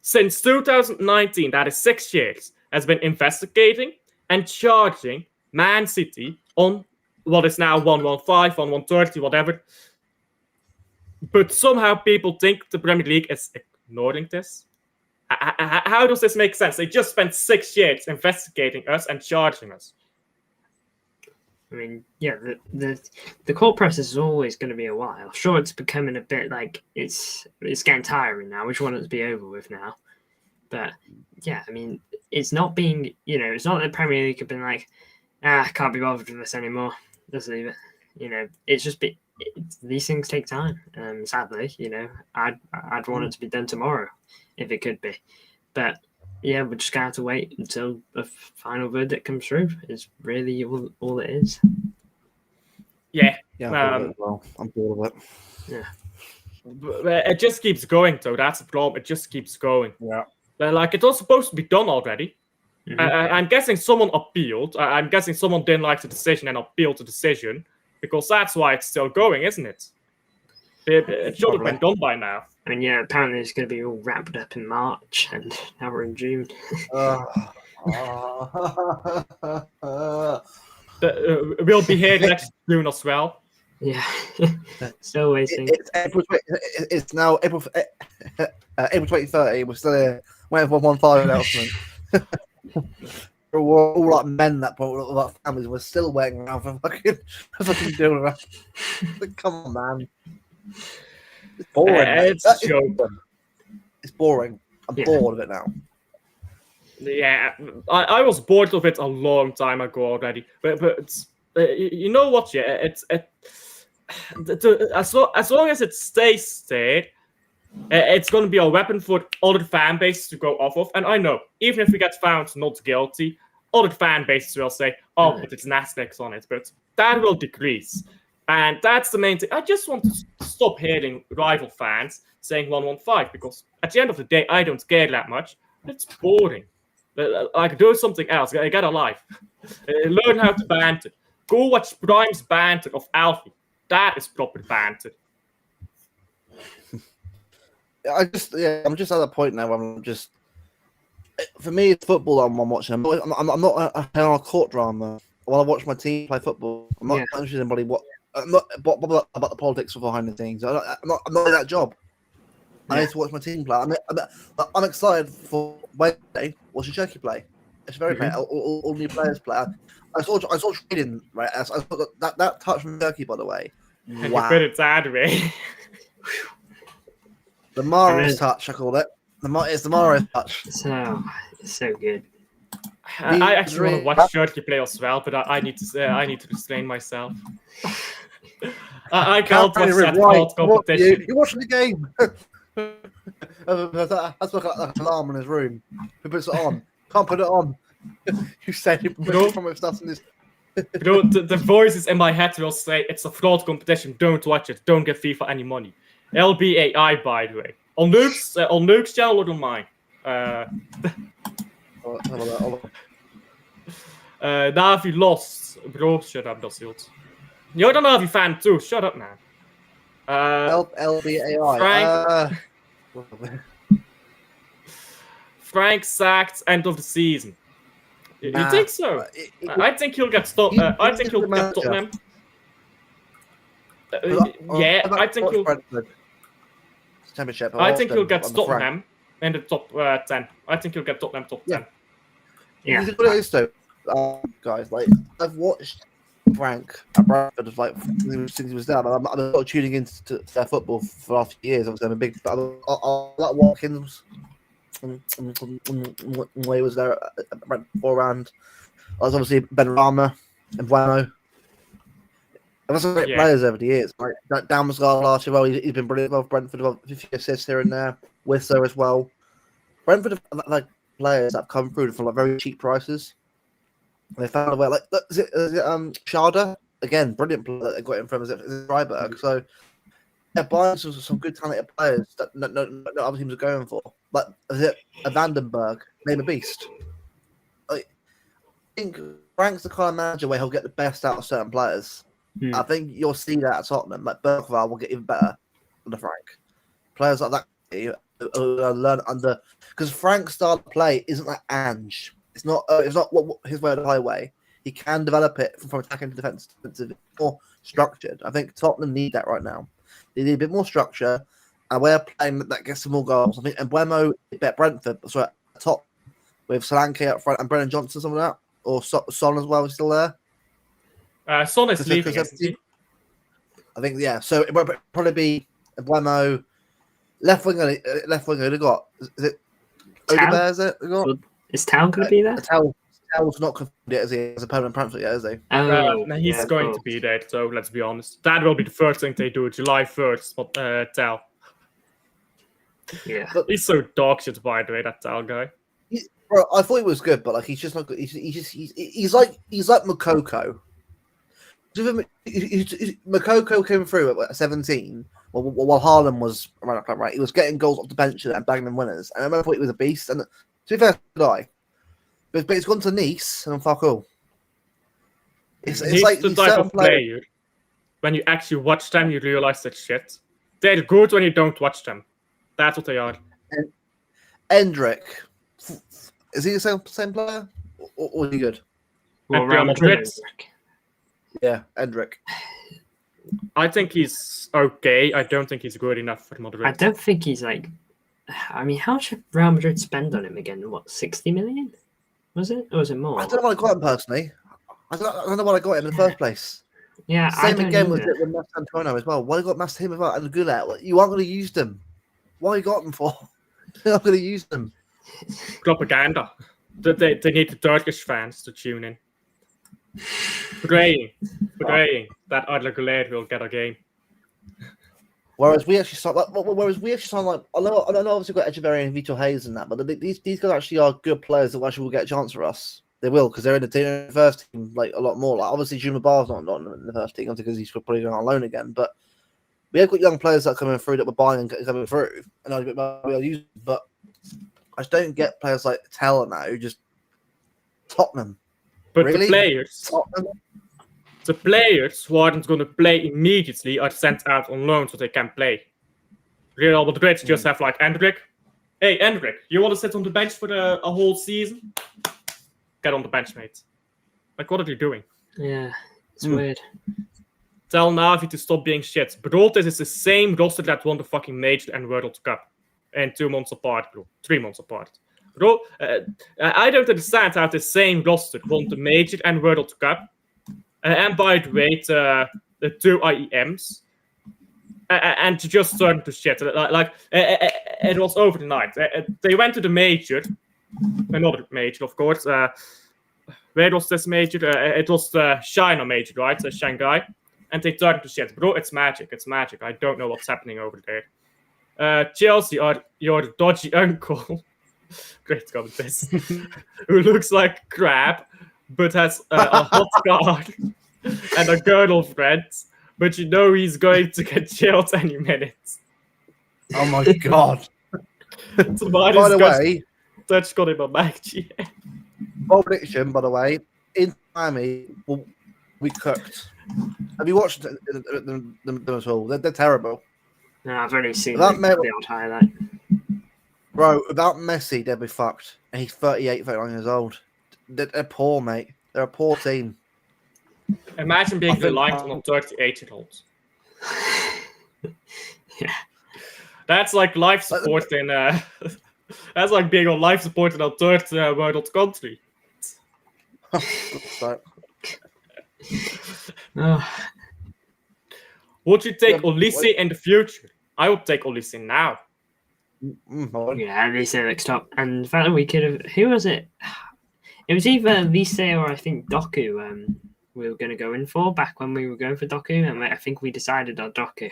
since 2019, that is 6 years, has been investigating and charging Man City on what is now 115, on 130, whatever. But somehow people think the Premier League is ignoring this. How does this make sense? They just spent 6 years investigating us and charging us. I mean, yeah, the court process is always going to be a while. Sure, it's becoming a bit like it's getting tiring now. We just want it to be over with now. But yeah, I mean, it's not being, it's not that the Premier League have been like, can't be bothered with this anymore. Just leave it. It's just these things take time. Sadly, I'd want it to be done tomorrow if it could be. But yeah, we're just going to have to wait until the final verdict comes through. It's really all it is. Yeah. I'm bored of it. Yeah. It just keeps going, though. That's the problem. It just keeps going. Yeah. Like, it was supposed to be done already. Mhm. I'm guessing someone appealed. I'm guessing someone didn't like the decision and appealed the decision because that's why it's still going, isn't it? It should have been done by now. I mean, yeah, apparently it's going to be all wrapped up in March, and now we're in June. We'll be here next June as well. Yeah, still waiting. It's now April 2030. We're still here waiting for 1-5 announcement. We're all like men at that point, we're all like families. We're still waiting around for fucking doing it. Come on, man. It's boring. It's a joke. It's boring. I'm bored of it now. Yeah, I was bored of it a long time ago already. But you know what? Yeah, as long as it stays there, it's going to be a weapon for other fan bases to go off of. And I know, even if we get found not guilty, other fan bases will say, "Oh, but it's an asterisk on it." But that will decrease. And that's the main thing. I just want to stop hearing rival fans saying 115 because at the end of the day, I don't care that much. It's boring. Like, do something else. Get a life. Learn how to banter. Go watch Prime's banter of Alfie. That is proper banter. I'm just at the point now where I'm just. For me, it's football that I'm watching. I'm not a court drama. I want to watch my team play football. I'm not interested in anybody about the politics behind the scenes. I'm not in that job. I need to watch my team play. I'm excited for Wednesday. Watching Turkey play. It's very great. All new players play. I saw trading right. I saw that touch from Turkey, by the way. And you put it sideways. The Mahrez touch, I call it. It's the Mahrez touch. So good. I actually want to watch Turkey play as well, but I need to restrain myself. I can't watch that cold competition. You're watching the game. That's like an alarm in his room. Who puts it on? Can't put it on. You said you from stuff in this. The voices in my head will say it's a fraud competition. Don't watch it. Don't give FIFA any money. LBAI, by the way, on Luke's channel or on mine. Navi lost, bro. Shut up, dat hield. You're a Navi fan too. Shut up, man. LBAI. Frank sacked end of the season. You think so? I think he'll get stopped. I think he'll get Tottenham. I think he'll. Championship. I think he'll get Tottenham in the top 10. I think he'll get Tottenham top 10. Yeah. What it is though, guys. Like I've watched Frank at Bradford since he was down. I'm not tuning into their football for the last few years. Obviously, I'm a big. I like Watkins. When he was there beforehand, I was obviously Benrahma and Bueno. I've had some great players over the years. Like Damsgaard last year, well, he's been brilliant. Well, Brentford, a few assists here and there. Wisser as well. Brentford have like players that have come through for like very cheap prices. They found a way. Like, is it Sharda? Again, brilliant player that they got him from. Is it Freiburg? So they're buying some good talented players that no other teams are going for. Like, is it a Vandenberg? Name a beast. Like, I think Frank's the kind of manager where he'll get the best out of certain players. I think you'll see that at Tottenham. Like, Bergvall will get even better under Frank. Players like that learn under, because Frank's style of play isn't like Ange. It's not what his way or the highway. He can develop it from attacking to defense. It's more structured. I think Tottenham need that right now. They need a bit more structure, and we're playing that gets some more goals. I think Embuemo bet Brentford, so at top with Solanke up front and Brennan Johnson, some of that, or Son as well is still there. Son is leaving. I think So it will probably be Embuemo. Left winger, they got. Is it Odobert? Is it? Is Town going to be there? Towell's not confirmed yet, is he? As a permanent transfer yet, is he? He's going to be there, so let's be honest. That will be the first thing they do, July 1st, Tell. Yeah. But, he's so dog shit, by the way, that Tell guy. Bro, I thought he was good, but like he's just not good. He's like Makoko. Makoko came through at 17 while Haaland was around that club, right? He was getting goals off the bench and bagging them winners. And I remember I thought he was a beast. And to be fair, but it's gone to Nice and fuck all. It's like the type of player. When you actually watch them, you realize that shit. They're good when you don't watch them. That's what they are. Endrick, is he the same player, or is he good? Well, Real Madrid. Yeah, Endrick. I think he's okay. I don't think he's good enough for Madrid. I don't think he's like. I mean, how much did Real Madrid spend on him again? What, 60 million? Was it? Or was it more? I don't know what I got him personally. I don't know what I got him in the first place. Yeah, same again with Mas Antonio as well. Why you got Mas him about and Goulet? You aren't going to use them. Why you got them for? You're not going to use them. Propaganda. They need the Turkish fans to tune in. Praying that Adler Goulet will get a game. Whereas we actually sound like, I know obviously we've got Echeverri and Vitor Hayes and that, but these guys actually are good players that actually will get a chance for us. They will, because they're in the first team like a lot more. Like obviously Juma Barr's not in the first team because he's probably going on loan again. But we have got young players that are coming through that we're buying and coming through, and we'll use. But I just don't get players like Tell now who just Tottenham. But really? The players who aren't going to play immediately are sent out on loan so they can play. Real Madrid just have like Endrick. Hey, Endrick, you want to sit on the bench for a whole season? Get on the bench, mate. Like, what are you doing? Yeah, it's weird. Tell Navi to stop being shit. Bro, this is the same roster that won the fucking Major and World Cup. And 2 months apart, bro. 3 months apart. Bro, I don't understand how the same roster won the Major and World Cup. And by the way, the 2 IEMs. And just turned to shit. Like, it was over the night. They went to the Major. Another Major, of course. Where was this Major? It was the China Major, right? Shanghai. And they turned to shit. Bro, it's magic. It's magic. I don't know what's happening over there. Chelsea are your dodgy uncle. Great comment this. Who looks like crap, but has a hot card and a girlfriend. But you know he's going to get jailed any minute. Oh my god. So by the way, Dutch got him a match. Bold prediction, by the way, in Miami, we cooked. Have you watched them at all? They're terrible. No, I've only seen the odd highlight. Bro, without Messi, they'll be fucked. And he's 38, 39 years old. They're poor, mate. They're a poor team. Imagine being reliant on a 38-year-old. Yeah. That's like life support in... that's like being on life support in a third world country. Would you take Olise in the future? I would take Olise now. Yeah, Olise looks top. And in fact, we could have... Who was it? It was either Olise or I think Doku we were going to go in for back when we were going for Doku. And I think we decided on Doku.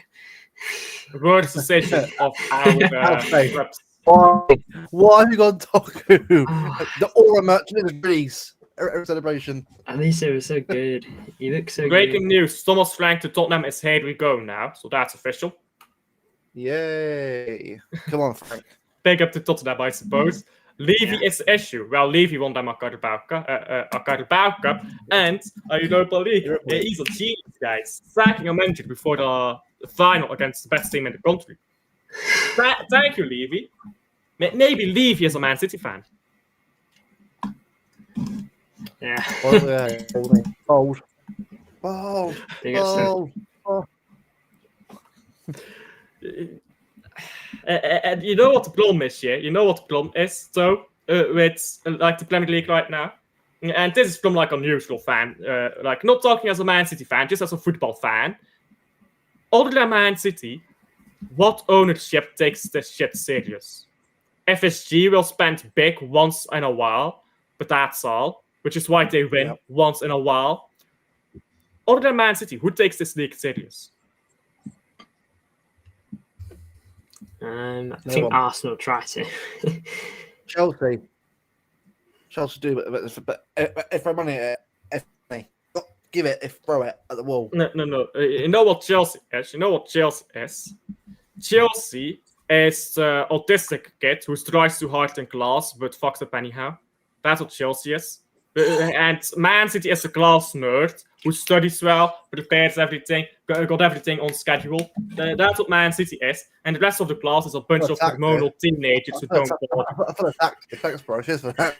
Worst decision of our... Why have you gone Doku? The aura merchant is Greece. every celebration. At least it was so good. He looks so Breaking good. news: Thomas Frank to Tottenham is here we go now, so that's official. Yay! Come on, Frank. Big up to Tottenham, I suppose. Levy is the issue. Well, Levy won the Carabao Cup, and Europa League. He's a genius, guys. Sacking a manager before the final against the best team in the country. Thank you, Levy. Maybe Levy is a Man City fan. Yeah. Bold. Big up, And you know what the problem is, yeah? You know what the problem is, so with like the Premier League right now, and this is from like a neutral fan, like not talking as a Man City fan, just as a football fan. Other than Man City, what ownership takes this shit serious? FSG will spend big once in a while, but that's all, which is why they win once in a while. Other than Man City, who takes this league serious? I think Arsenal try to. Chelsea do, but if I'm money, give it, throw it at the wall. No. You know what Chelsea is? Chelsea is the autistic kid who tries too hard in class but fucks up anyhow. That's what Chelsea is. And Man City is a class nerd who studies well, prepares everything, got everything on schedule. That's what Man City is. And the rest of the class is a bunch of hormonal teenagers who don't bother. I feel attacked. Thanks, bro. Cheers for that.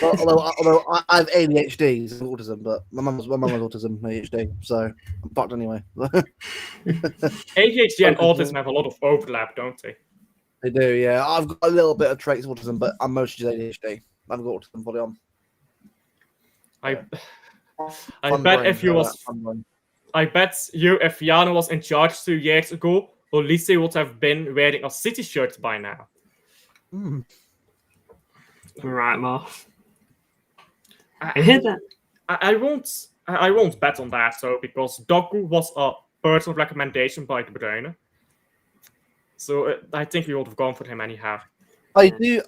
Although I have ADHD, autism, but my mum has autism, ADHD, so I'm fucked anyway. ADHD and autism have a lot of overlap, don't they? They do, yeah. I've got a little bit of traits of autism, but I'm mostly just ADHD. I've got autism fully on. I bet if Jano was in charge 2 years ago, Olise would have been wearing a City shirt by now. Right, Marv. I hear that. I won't bet on that though, because Doku was a personal recommendation by De Bruyne. So I think we would have gone for him anyhow. I do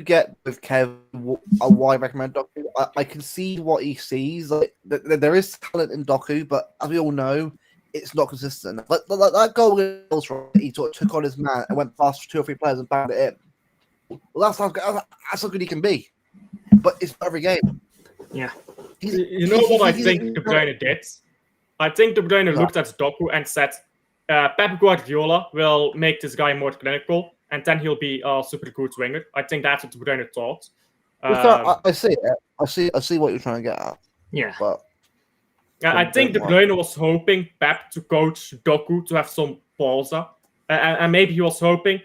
get with Kev why I recommend Doku. I can see what he sees. Like there is talent in Doku, but as we all know, it's not consistent. Like that goal he sort of took on his man and went past 2 or 3 players and banged it in. Well, that's how good he can be, but it's not every game. Yeah. You know what I think De Bruyne did? I think De Bruyne looked at Doku and said, Pep Guardiola will make this guy more clinical, and then he'll be a super good winger. I think that's what De Bruyne thought. I see it. I see what you're trying to get at. Yeah. But I think De Bruyne was hoping Pep to coach Doku to have some balls up. And maybe he was hoping,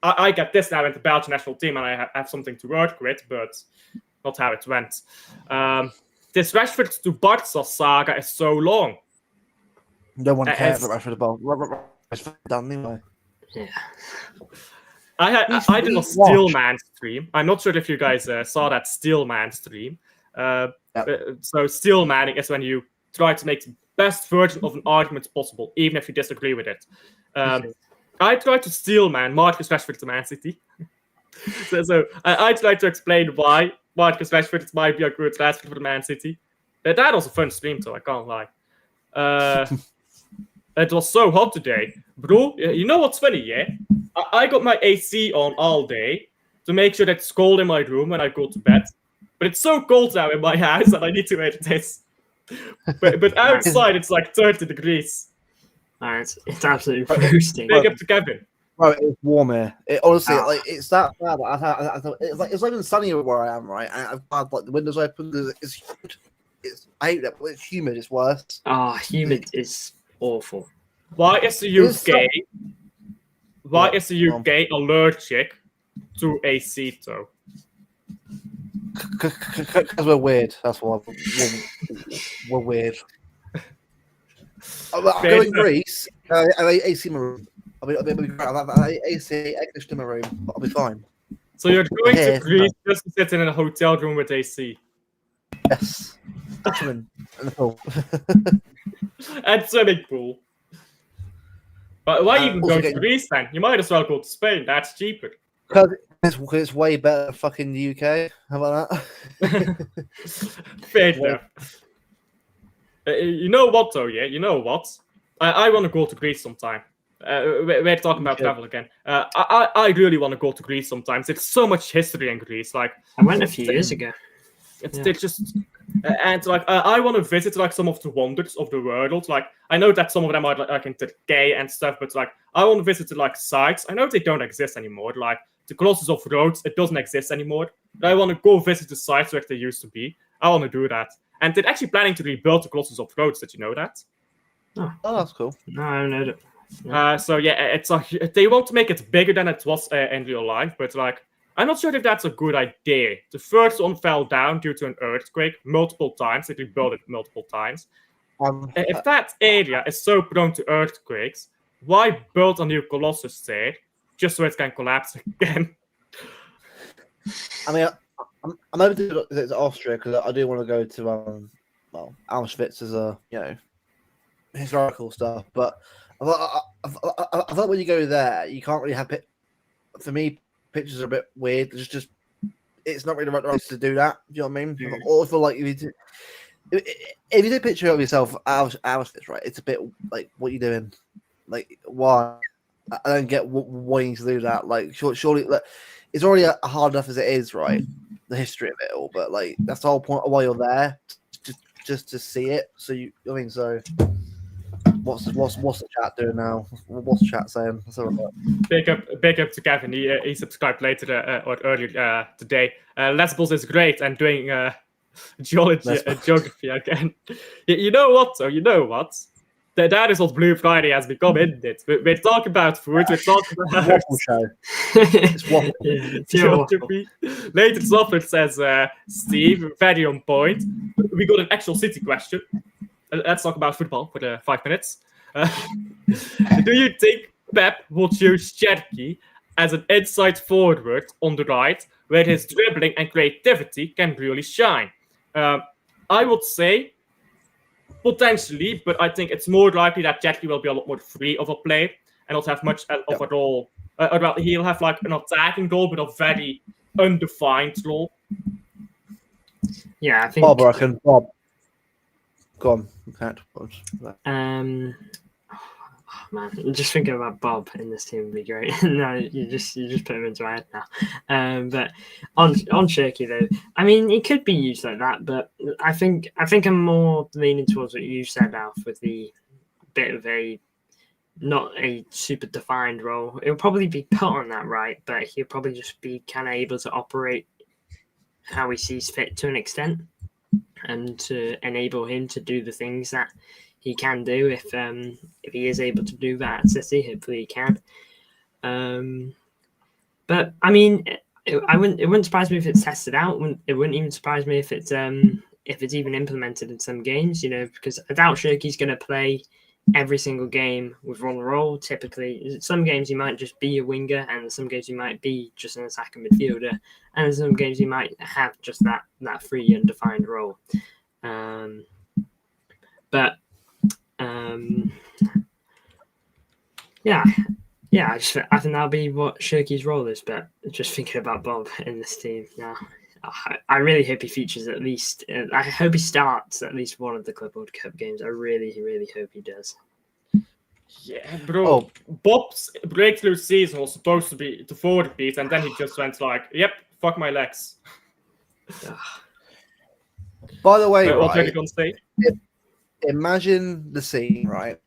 I get this now in the Belgian national team and I have something to work with, but not how it went. This Rashford to Barca saga is so long. No one cares about Rashford about Rashford done anyway. Yeah. I did a Steelman stream. I'm not sure if you guys saw that Steelman stream. So Steelmanning is when you try to make the best version of an argument possible, even if you disagree with it. I tried to Steelman Marcus Rashford to Man City. so I tried to explain why Marcus Rashford might be a good transfer for the Man City. That was a fun stream, though, I can't lie. It was so hot today. Bro, you know what's funny, yeah? I got my AC on all day to make sure that it's cold in my room when I go to bed. But it's so cold now in my house and I need to wear this. But outside it's like 30 degrees. It's absolutely roasting. Big up to Kevin. Bro, it's warm here. It honestly, like, it's that bad. It's not even sunny where I am, right? And I've had like the windows open because it's humid. I hate that, but it's humid. It's worse. Humid is awful. Why is the UK? Why is the UK allergic to AC though? Because we're weird. That's why we're weird. I'm going Greece. AC in my room. I'll be AC air conditioning in my room. I'll be fine. So you're going to Greece just to sit in a hotel room with AC? Yes. In the pool. And swimming pool. But why even go to Greece then? You might as well go to Spain. That's cheaper. Because It's way better than fucking the UK. How about that? Fair enough. You know what, though, yeah? You know what? I want to go to Greece sometime. We're talking about travel again. I really want to go to Greece sometimes. There's so much history in Greece. Like, I went a few years ago. It's just... and like I want to visit like some of the wonders of the world. Like I know that some of them are like into gay and stuff, but like I want to visit like sites. I know they don't exist anymore. Like the Colossus of Rhodes, it doesn't exist anymore. But I want to go visit the sites where they used to be. I want to do that. And they're actually planning to rebuild the Colossus of Rhodes. Did you know that? Oh, that's cool. No, I don't know that. So yeah, it's like they want to make it bigger than it was in real life, but like. I'm not sure if that's a good idea. The first one fell down due to an earthquake multiple times. They rebuilt it multiple times. If that area is so prone to earthquakes, why build a new Colossus there just so it can collapse again? I mean, I'm over to Austria because I do want to go to Auschwitz as a historical stuff. But I thought when you go there, you can't really have it. For me, pictures are a bit weird. It's not really the right place to do that. Do you know what I mean? Mm. Or feel like if you do a picture of yourself Auschwitz, right? It's a bit like, what are you doing? Like, why? I don't get why you need to do that. Like, surely, like, it's already hard enough as it is, right? The history of it all, but like that's the whole point of why you're there, just to see it. So so. What's the chat doing now? What's the chat saying? Big up to Gavin. He subscribed later or earlier today. Lesbos is great and doing geography again. You know what? So you know what? That is what Blue Friday has become, isn't it? We're talking about food. We're talking about waffle show. It's waffle. Geography. Later, Software says, Steve, very on point. We got an actual city question. Let's talk about football for 5 minutes. Do you think Pep will choose Cherky as an inside forward on the right, where his dribbling and creativity can really shine? I would say potentially, but I think it's more likely that Cherky will be a lot more free of a player and not have much of a role. He'll have like an attacking role, but a very undefined role. Yeah, I think. Bob, I reckon. Bob. Go on. Man, just thinking about Bob in this team would be great. No, you just put him into my head now. But on Cherky though, I mean, it could be used like that, but I think I'm more leaning towards what you said, Alf, with the bit of a not a super defined role. It'll probably be put on that right, but he'll probably just be kind of able to operate how he sees fit to an extent, and to enable him to do the things that he can do if he is able to do that at City. Hopefully he can. But I mean, it wouldn't surprise me if it's tested out. It wouldn't even surprise me if it's even implemented in some games. Because I doubt Shirky's going to play every single game with one role. Typically, some games he might just be a winger, and some games he might be just an attacking midfielder, and in some games he might have just that free undefined role. I think that'll be what Shirky's role is. But just thinking about Bob in this team now, I really hope he features at least. I hope he starts at least one of the Club World Cup games. I really, really hope he does. Yeah, bro. Bob's breakthrough season was supposed to be the forward piece, and then he just went like, "Yep, fuck my legs." By the way, what are you gonna say? Imagine the scene, right?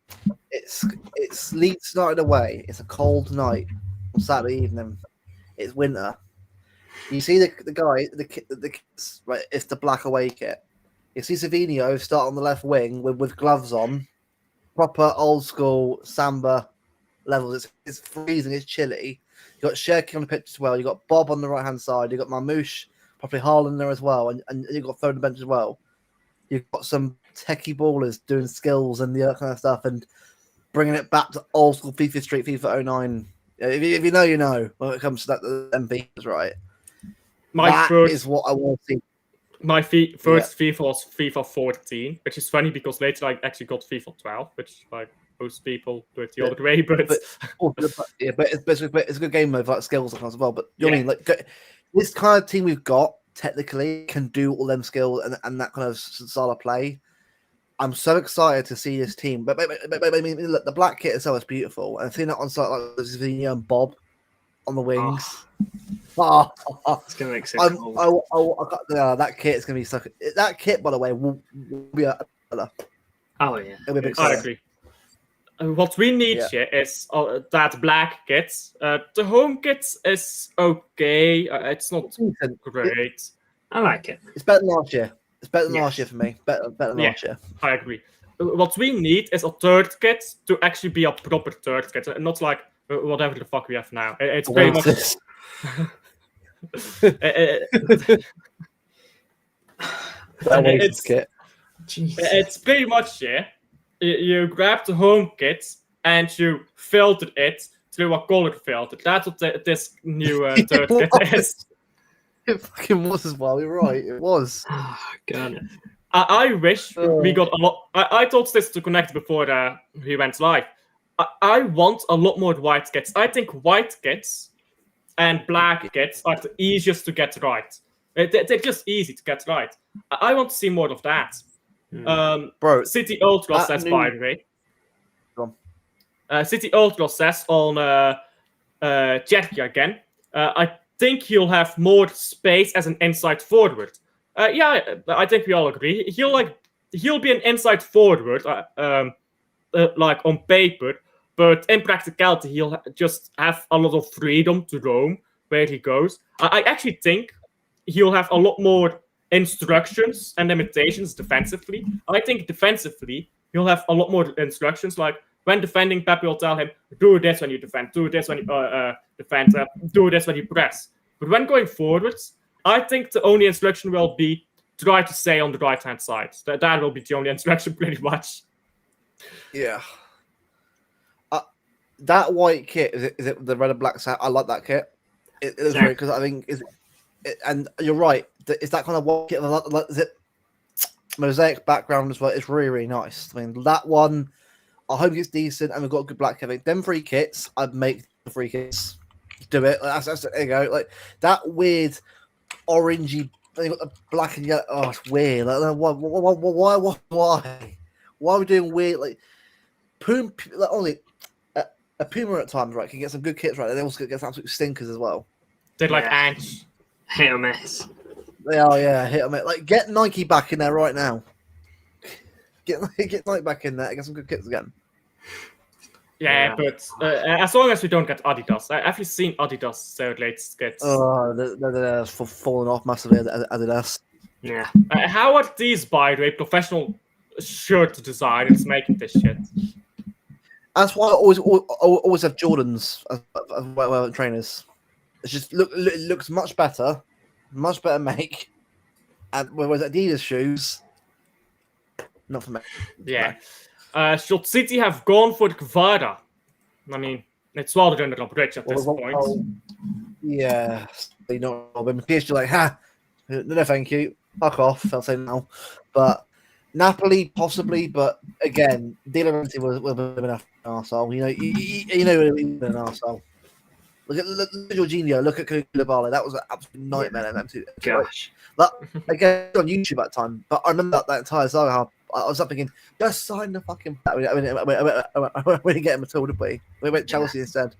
It's Leeds started away. It's a cold night on Saturday evening. It's winter. You see the kids, right? It's the black away kit. You see Savinio start on the left wing with gloves on, proper old school Samba levels. It's freezing. It's chilly. You got Shirky on the pitch as well. You got Bob on the right hand side. You got Marmouche, probably Haaland there as well, and you got Foden on the bench as well. You've got some techie ballers doing skills and the other kind of stuff, and bringing it back to old school FIFA Street, FIFA 09. If you know, you know. When it comes to that, the MVs, right? That is what I want to see. My first FIFA was FIFA 14, which is funny because later I actually got FIFA 12, which like most people do it the other way, but it's a good game mode, like skills as well. But you know what I mean? Like this kind of team we've got technically can do all them skills and that kind of style of play. I'm so excited to see this team. But I mean, look, the black kit itself is beautiful, and seeing that on site like Zinnia and Bob on the wings. It's gonna make so cool. That kit is gonna be so. That kit, by the way, will be a. Oh yeah, It'll be a big I seller. agree. What we need here is that black kit. The home kit is okay. It's not great. I like it. It's better than last year. It's better than last year for me. Better than last year. I agree. What we need is a third kit to actually be a proper third kit, and not like whatever the fuck we have now. It's pretty much. It's pretty much you grab the home kit and you filter it through a color filter. That's what this new third kit is. It fucking was as well. You're right. It was. Oh, God. I wish we got a lot. I told this to connect before we went live. I want a lot more white kits. I think white kits and black kits are the easiest to get right. They're just easy to get right. I want to see more of that. Bro, City Ultra says, by the way. City Ultra says on Cherky again. I think he'll have more space as an inside forward. Yeah, I think we all agree. He'll be an inside forward, like on paper, but in practicality, he'll just have a lot of freedom to roam where he goes. I actually think he'll have a lot more instructions and limitations defensively. I think defensively, he'll have a lot more instructions. Like when defending, Pep will tell him, do this when you defend, do this when you defend, do this when you press. But when going forwards, I think the only instruction will be try to stay on the right-hand side. That will be the only instruction pretty much. Yeah. That white kit, is it the red and black set? I like that kit. It is very, because I think and you're right. It's that kind of white kit. Is it mosaic background as well? It's really, really nice. I mean, that one, I hope it's decent, and we've got a good black kit. I think them 3 kits, I'd make the 3 kits. Do it. That's there you go. Like that weird orangey. You got the black and yellow. Oh, it's weird. Like, why are we doing weird? Like, only a Puma at times, right? Can get some good kits, right? They also get some absolute stinkers as well. They're like ants. Hit or miss. They are, yeah, hit or miss. Like, get Nike back in there right now. Get Nike back in there. Get some good kits again. Yeah, but as long as we don't get Adidas. Have you seen Adidas their latest kits? Oh, they're falling off massively at Adidas. Yeah. How are these, by the way, professional shirt designers making this shit? That's why I always have Jordans as well trainers. It's just it looks much better make. And whereas Adidas shoes, not for me. Yeah. Should City have gone for the Kvara? I mean, it's swallowed under a bridge at this point. Yeah, you know, when PSG like, no, thank you, fuck off. I'll say no, but Napoli possibly, but again, De Laurentiis was a bit of an arsehole. You know, he was an arsehole. Look at Jorginho. Look at Koulibaly. That was an absolute nightmare. Gosh. But again, on YouTube at the time. But I remember that entire saga. I was up thinking, just sign the fucking. We didn't get him at all, did we? We went Chelsea instead.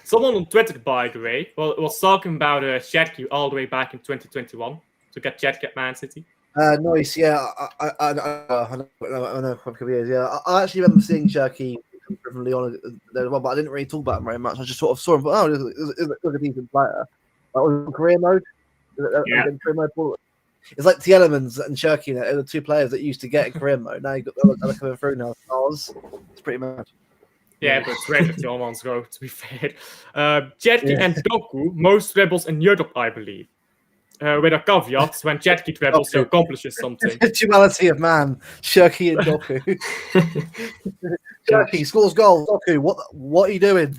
Someone on Twitter, by the way, was talking about Cherky all the way back in 2021 to get Cherky at Man City. Nice, yeah. I know a couple of years. Yeah, I actually remember seeing Cherky from Lyon there as well, but I didn't really talk about him very much. I just sort of saw him. Oh, he's a decent player. Like on career mode. Career mode. It's like Tielemans and Cherky. They're the 2 players that you used to get in career mode. Now you've got they're coming through now. It's pretty mad. Yeah, but it's great that Tielemans go, to be fair. Cherky and Doku, most dribbles in Europe, I believe. With a caveat, when Cherky dribbles, he accomplishes something. The duality of man, Cherky and Doku. Cherky scores goals. Doku, what are you doing?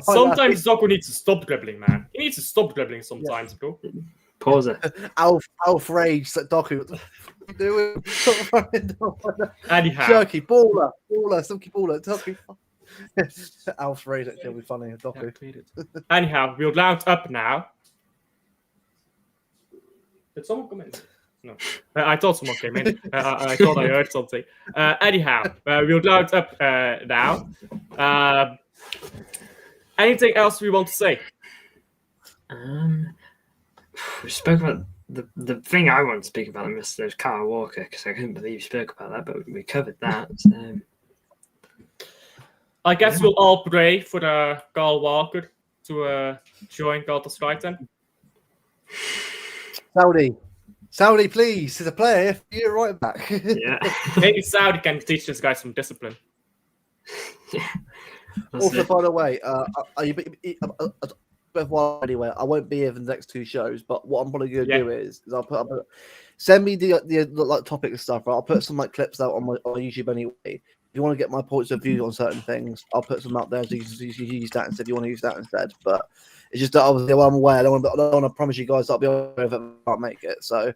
Sometimes Doku needs to stop dribbling, man. He needs to stop dribbling sometimes, bro. Pause it. Alf rage, Doku. doing? Anyhow, Jerky, baller, silky baller. Doku. Alf's raid it. It'll be funny. Doku. anyhow, we'll round up now. Did someone come in? No, I thought someone came in. I thought I heard something. Anyhow, we'll round up now. Anything else we want to say? We spoke about the thing I want to speak about, Mr. Carl Walker, because I couldn't believe you spoke about that, but we covered that. So. I guess we'll all pray for Carl Walker to join Galatasaray Strike then. Saudi, please. He's a player. You're right back. Yeah. Maybe Saudi can teach this guy some discipline. Also, by the way, anyway, I won't be here for the next 2 shows. But what I'm probably going to do is I'll put send me the like topic and stuff. Right? I'll put some like clips out on my YouTube anyway. If you want to get my points of view on certain things, I'll put some up there so you can use that instead. If you want to use that instead, but it's just that obviously while I'm away, I don't want to promise you guys that I'll be able if I can't make it. So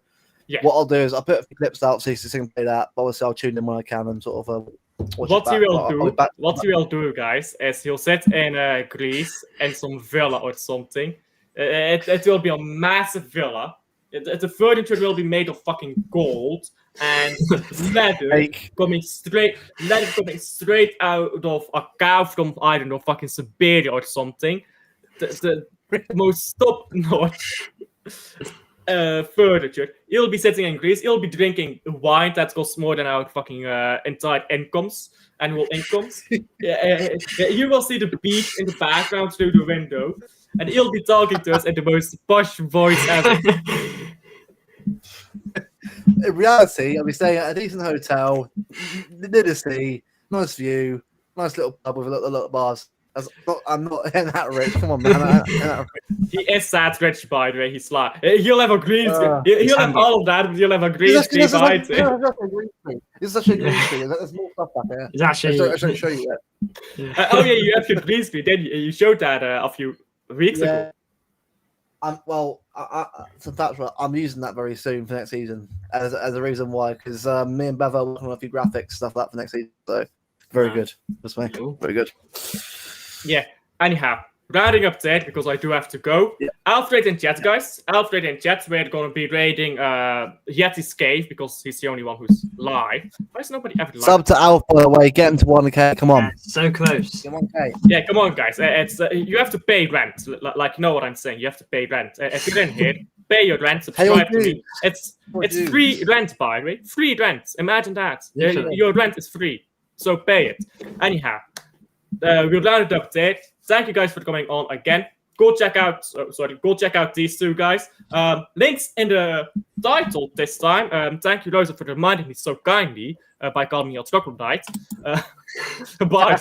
what I'll do is I'll put a few clips out so you can play that. But obviously I'll tune in when I can and sort of. What you will do, guys, is you'll sit in Greece in some villa or something. It will be a massive villa. The furniture will be made of fucking gold and leather coming straight out of a cow from, I don't know, fucking Siberia or something. The most top-notch furniture. You'll be sitting in Greece. You'll be drinking wine that costs more than our fucking entire annual incomes. You will see the beach in the background through the window, and you'll be talking to us in the most posh voice ever. In reality, I'll be staying at a decent hotel, near the sea, nice view, nice little pub with a lot of bars. I'm not that rich. Come on, man. He is that rich, by the way. He's like, he'll have a green screen. He'll have all of that, but you'll have a green screen behind him. It's such a green screen. There's more stuff back there. It's actually. I should show you that. Oh yeah, you have your green screen. Then you showed that a few weeks ago. So that's right. I'm using that very soon for next season as a reason why, because me and Bev are working on a few graphics stuff like that for next season. So very good. That's me. Cool. Very good. Yeah. Anyhow, rounding up that because I do have to go. Yeah. Alfred in chat, guys. Alfred in chat. We're going to be raiding Yeti's cave because he's the only one who's live. Why is nobody ever live? Sub to Alf, by the way. Get into 1K. Come on. Yeah, so close. Get 1K. Yeah, come on, guys. It's you have to pay rent. Like, you know what I'm saying. You have to pay rent. If you're in here, pay your rent. Subscribe to me. It's free rent, by the way. Free rent. Imagine that. Your rent is free, so pay it. Anyhow. We'll round it up there. Thank you guys for coming on again. Go check out these 2 guys. Links in the title this time. Thank you, Rosa, for reminding me so kindly by calling me a troglodyte. Bye,